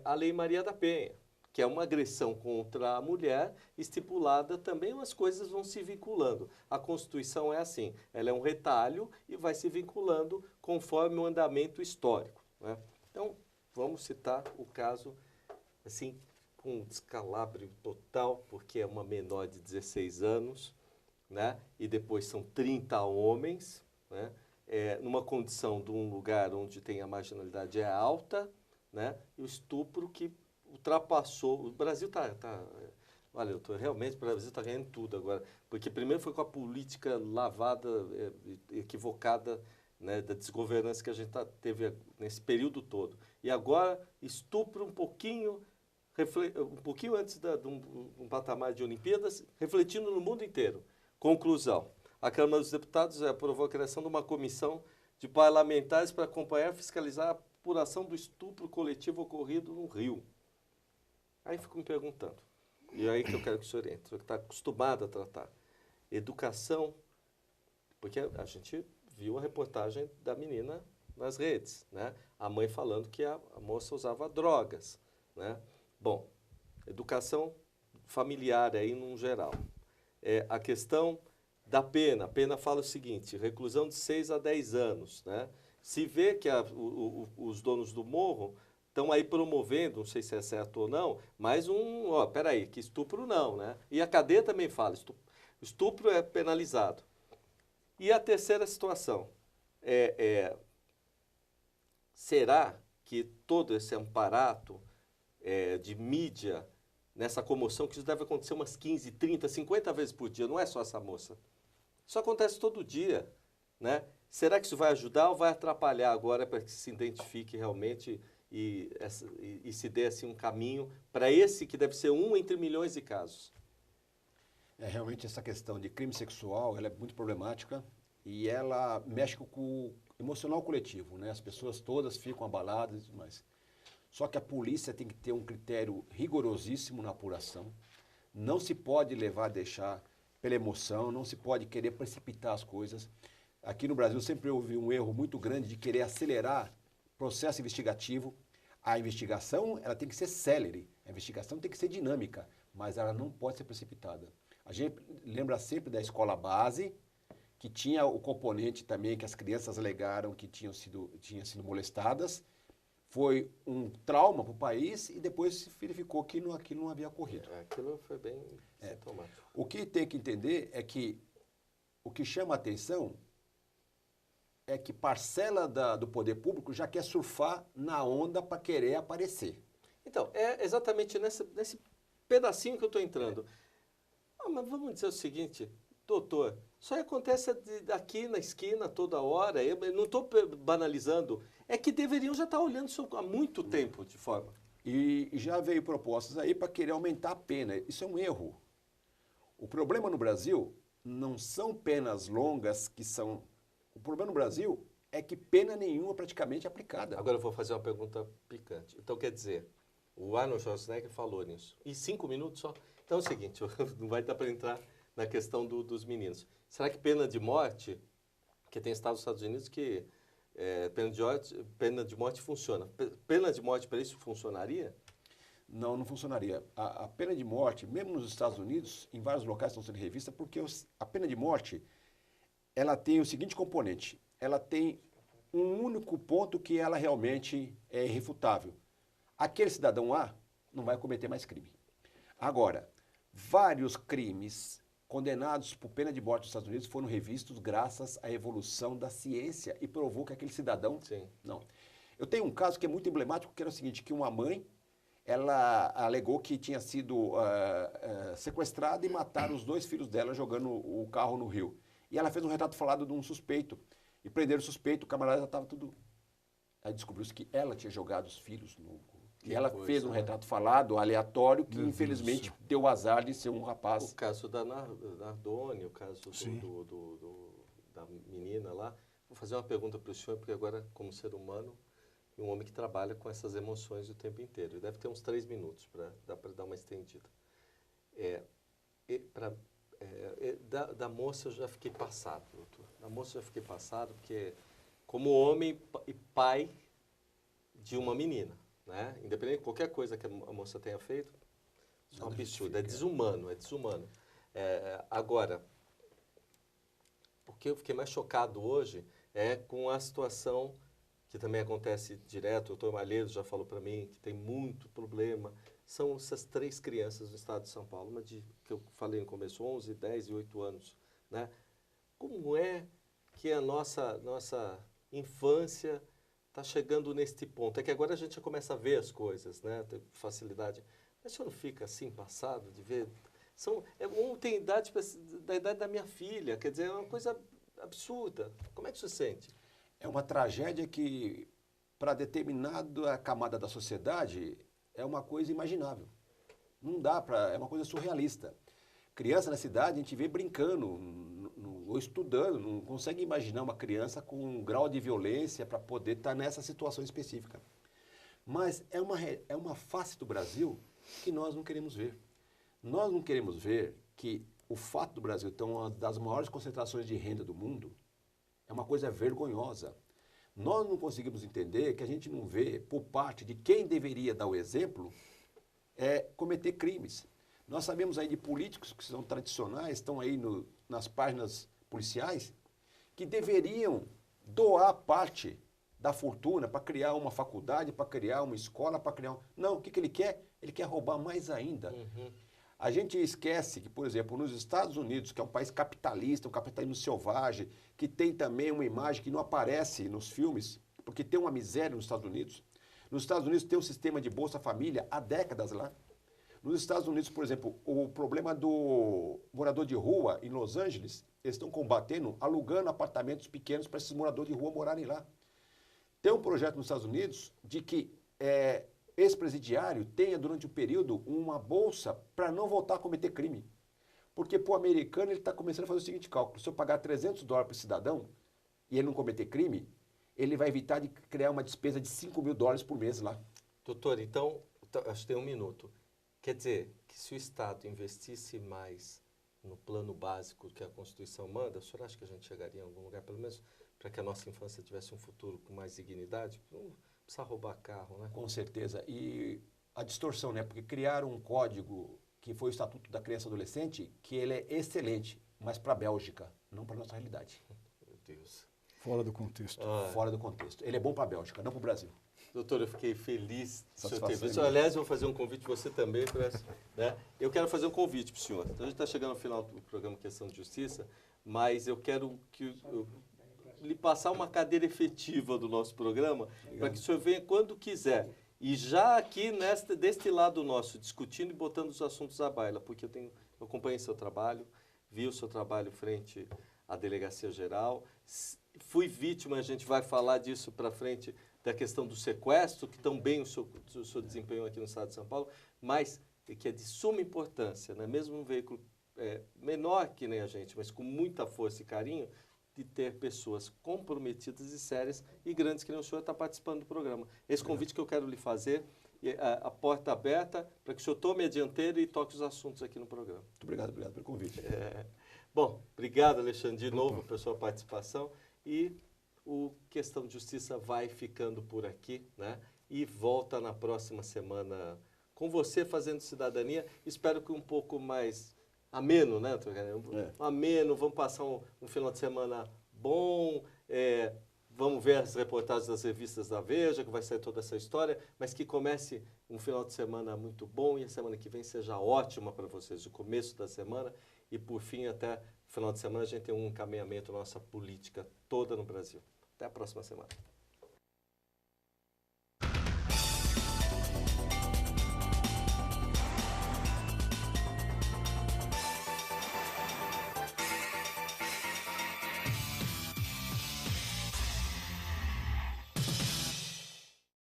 a Lei Maria da Penha, que é uma agressão contra a mulher, estipulada também, as coisas vão se vinculando. A Constituição é assim, ela é um retalho e vai se vinculando conforme o andamento histórico, né? Então, vamos citar o caso, assim, com um descalabro total, porque é uma menor de 16 anos, né? E depois são 30 homens, né? Numa condição de um lugar onde tem a marginalidade alta, né? E o estupro que ultrapassou. O Brasil olha, realmente o Brasil está ganhando tudo agora, porque primeiro foi com a política lavada, equivocada, né, da desgovernança que a gente teve nesse período todo. E agora estupro um pouquinho antes de um patamar de Olimpíadas, refletindo no mundo inteiro. Conclusão. A Câmara dos Deputados aprovou a criação de uma comissão de parlamentares para acompanhar e fiscalizar a apuração do estupro coletivo ocorrido no Rio. Aí fico me perguntando, e aí que eu quero que o senhor entre, o senhor que está acostumado a tratar. Educação, porque a gente viu a reportagem da menina nas redes, né? A mãe falando que a moça usava drogas, né? Bom, educação familiar aí num geral. A questão da pena. A pena fala o seguinte, reclusão de 6 a 10 anos, né? Se vê que os donos do morro estão aí promovendo, não sei se é certo ou não, mas peraí, que estupro não, né? E a cadeia também fala, estupro é penalizado. E a terceira situação, será que todo esse aparato de mídia, nessa comoção, que isso deve acontecer umas 15, 30, 50 vezes por dia, não é só essa moça. Isso acontece todo dia, né? Será que isso vai ajudar ou vai atrapalhar agora para que se identifique realmente e se dê assim, um caminho para esse que deve ser um entre milhões de casos? Realmente essa questão de crime sexual, ela é muito problemática e ela mexe com o emocional coletivo, né? As pessoas todas ficam abaladas e tudo mais. Só que a polícia tem que ter um critério rigorosíssimo na apuração. Não se pode deixar pela emoção, não se pode querer precipitar as coisas. Aqui no Brasil sempre houve um erro muito grande de querer acelerar o processo investigativo. A investigação ela tem que ser célere, a investigação tem que ser dinâmica, mas ela não pode ser precipitada. A gente lembra sempre da escola base, que tinha o componente também que as crianças alegaram que tinham sido molestadas. Foi um trauma para o país e depois se verificou que aquilo não havia ocorrido. Aquilo foi bem sintomático. O que tem que entender é que o que chama a atenção é que parcela do poder público já quer surfar na onda para querer aparecer. Então, é exatamente nesse pedacinho que eu estou entrando. Mas vamos dizer o seguinte, doutor, isso aí acontece aqui na esquina toda hora, eu não estou banalizando, é que deveriam já estar olhando isso há muito tempo de forma. E já veio propostas aí para querer aumentar a pena, isso é um erro. O problema no Brasil não são penas longas que são... O problema no Brasil é que pena nenhuma praticamente é aplicada. Agora eu vou fazer uma pergunta picante. Então quer dizer, o Arnold Schwarzenegger falou nisso, e 5 minutos só... Então é o seguinte, não vai dar para entrar na questão dos meninos. Será que pena de morte, que tem estados dos Estados Unidos que pena de morte funciona. Pena de morte para isso funcionaria? Não, não funcionaria. A pena de morte, mesmo nos Estados Unidos, em vários locais estão sendo revistas, porque a pena de morte, ela tem o seguinte componente, ela tem um único ponto que ela realmente é irrefutável. Aquele cidadão A não vai cometer mais crime. Agora, vários crimes condenados por pena de morte nos Estados Unidos foram revistos graças à evolução da ciência e provou que aquele cidadão... Sim. Não. Eu tenho um caso que é muito emblemático, que era o seguinte, que uma mãe, ela alegou que tinha sido sequestrada e mataram os 2 filhos dela jogando o carro no rio. E ela fez um retrato falado de um suspeito. E prenderam o suspeito, o camarada já estava tudo... Aí descobriu-se que ela tinha jogado os filhos no... E ela fez um retrato falado, aleatório, que infelizmente deu o azar de ser um rapaz. O caso da Nardone, o caso da menina lá. Vou fazer uma pergunta para o senhor, porque agora, como ser humano, um homem que trabalha com essas emoções o tempo inteiro. Ele deve ter uns 3 minutos para dar uma estendida. Da moça eu já fiquei passado, doutor. Da moça eu já fiquei passado, porque como homem e pai de uma menina, né? Independente de qualquer coisa que a moça tenha feito, isso é um absurdo, é desumano. Agora, o que eu fiquei mais chocado hoje é com a situação que também acontece direto, o doutor Malheiro já falou para mim que tem muito problema, são essas 3 crianças no estado de São Paulo, uma que eu falei no começo, 11, 10 e 8 anos, né? Como é que a nossa infância está chegando neste ponto? É que agora a gente já começa a ver as coisas, né? Tem facilidade. Mas o senhor não fica assim, passado, de ver? Um tem da idade da minha filha, quer dizer, é uma coisa absurda. Como é que você sente? É uma tragédia que, para determinada camada da sociedade, é uma coisa imaginável. Não dá para... É uma coisa surrealista. Criança na cidade, a gente vê brincando ou estudando, não consegue imaginar uma criança com um grau de violência para poder estar nessa situação específica. Mas é uma face do Brasil que nós não queremos ver. Nós não queremos ver que o fato do Brasil ter uma das maiores concentrações de renda do mundo é uma coisa vergonhosa. Nós não conseguimos entender que a gente não vê, por parte de quem deveria dar o exemplo, cometer crimes. Nós sabemos aí de políticos que são tradicionais, estão aí nas páginas policiais, que deveriam doar parte da fortuna para criar uma faculdade, para criar uma escola, para criar... Não, o que ele quer? Ele quer roubar mais ainda. Uhum. A gente esquece que, por exemplo, nos Estados Unidos, que é um país capitalista, um capitalismo selvagem, que tem também uma imagem que não aparece nos filmes, porque tem uma miséria nos Estados Unidos. Nos Estados Unidos tem um sistema de Bolsa Família há décadas lá. Nos Estados Unidos, por exemplo, o problema do morador de rua em Los Angeles, eles estão combatendo, alugando apartamentos pequenos para esses moradores de rua morarem lá. Tem um projeto nos Estados Unidos de que ex-presidiário tenha, durante o período, uma bolsa para não voltar a cometer crime. Porque para o americano ele está começando a fazer o seguinte cálculo: se eu pagar $300 para esse cidadão e ele não cometer crime, ele vai evitar de criar uma despesa de $5.000 por mês lá. Doutor, então, acho que tem um minuto. Quer dizer, que se o Estado investisse mais no plano básico que a Constituição manda, o senhor acha que a gente chegaria em algum lugar, pelo menos para que a nossa infância tivesse um futuro com mais dignidade? Não precisa roubar carro, né? Com certeza. E a distorção, né? Porque criaram um código que foi o Estatuto da Criança e Adolescente, que ele é excelente, mas para a Bélgica, não para a nossa realidade. Meu Deus. Fora do contexto. Fora do contexto. Ele é bom para a Bélgica, não para o Brasil. Doutor, eu fiquei feliz do senhor ter Satisfação. visto. Aliás, eu vou fazer um convite, você também, né? Eu quero fazer um convite para o senhor. Então, a gente está chegando ao final do programa Questão de Justiça, mas eu quero lhe passar uma cadeira efetiva do nosso programa, para que o senhor venha quando quiser. E já aqui, deste lado nosso, discutindo e botando os assuntos à baila, porque eu acompanhei seu trabalho, vi o seu trabalho frente à Delegacia Geral, fui vítima, a gente vai falar disso para frente, da questão do sequestro, que também o seu desempenho aqui no estado de São Paulo, mas que é de suma importância, né? Mesmo um veículo menor que nem a gente, mas com muita força e carinho, de ter pessoas comprometidas e sérias e grandes que nem o senhor está participando do programa. Esse convite que eu quero lhe fazer, a porta aberta, para que o senhor tome a dianteira e toque os assuntos aqui no programa. Muito obrigado pelo convite. Bom, obrigado, Alexandre, de novo pela sua participação. E o Questão de Justiça vai ficando por aqui, né? E volta na próxima semana com você fazendo cidadania. Espero que um pouco mais ameno, né? Ameno, vamos passar um final de semana bom, vamos ver as reportagens das revistas da Veja, que vai sair toda essa história, mas que comece um final de semana muito bom e a semana que vem seja ótima para vocês, o começo da semana e, por fim, até o final de semana a gente tem um encaminhamento da nossa política toda no Brasil. Até a próxima semana.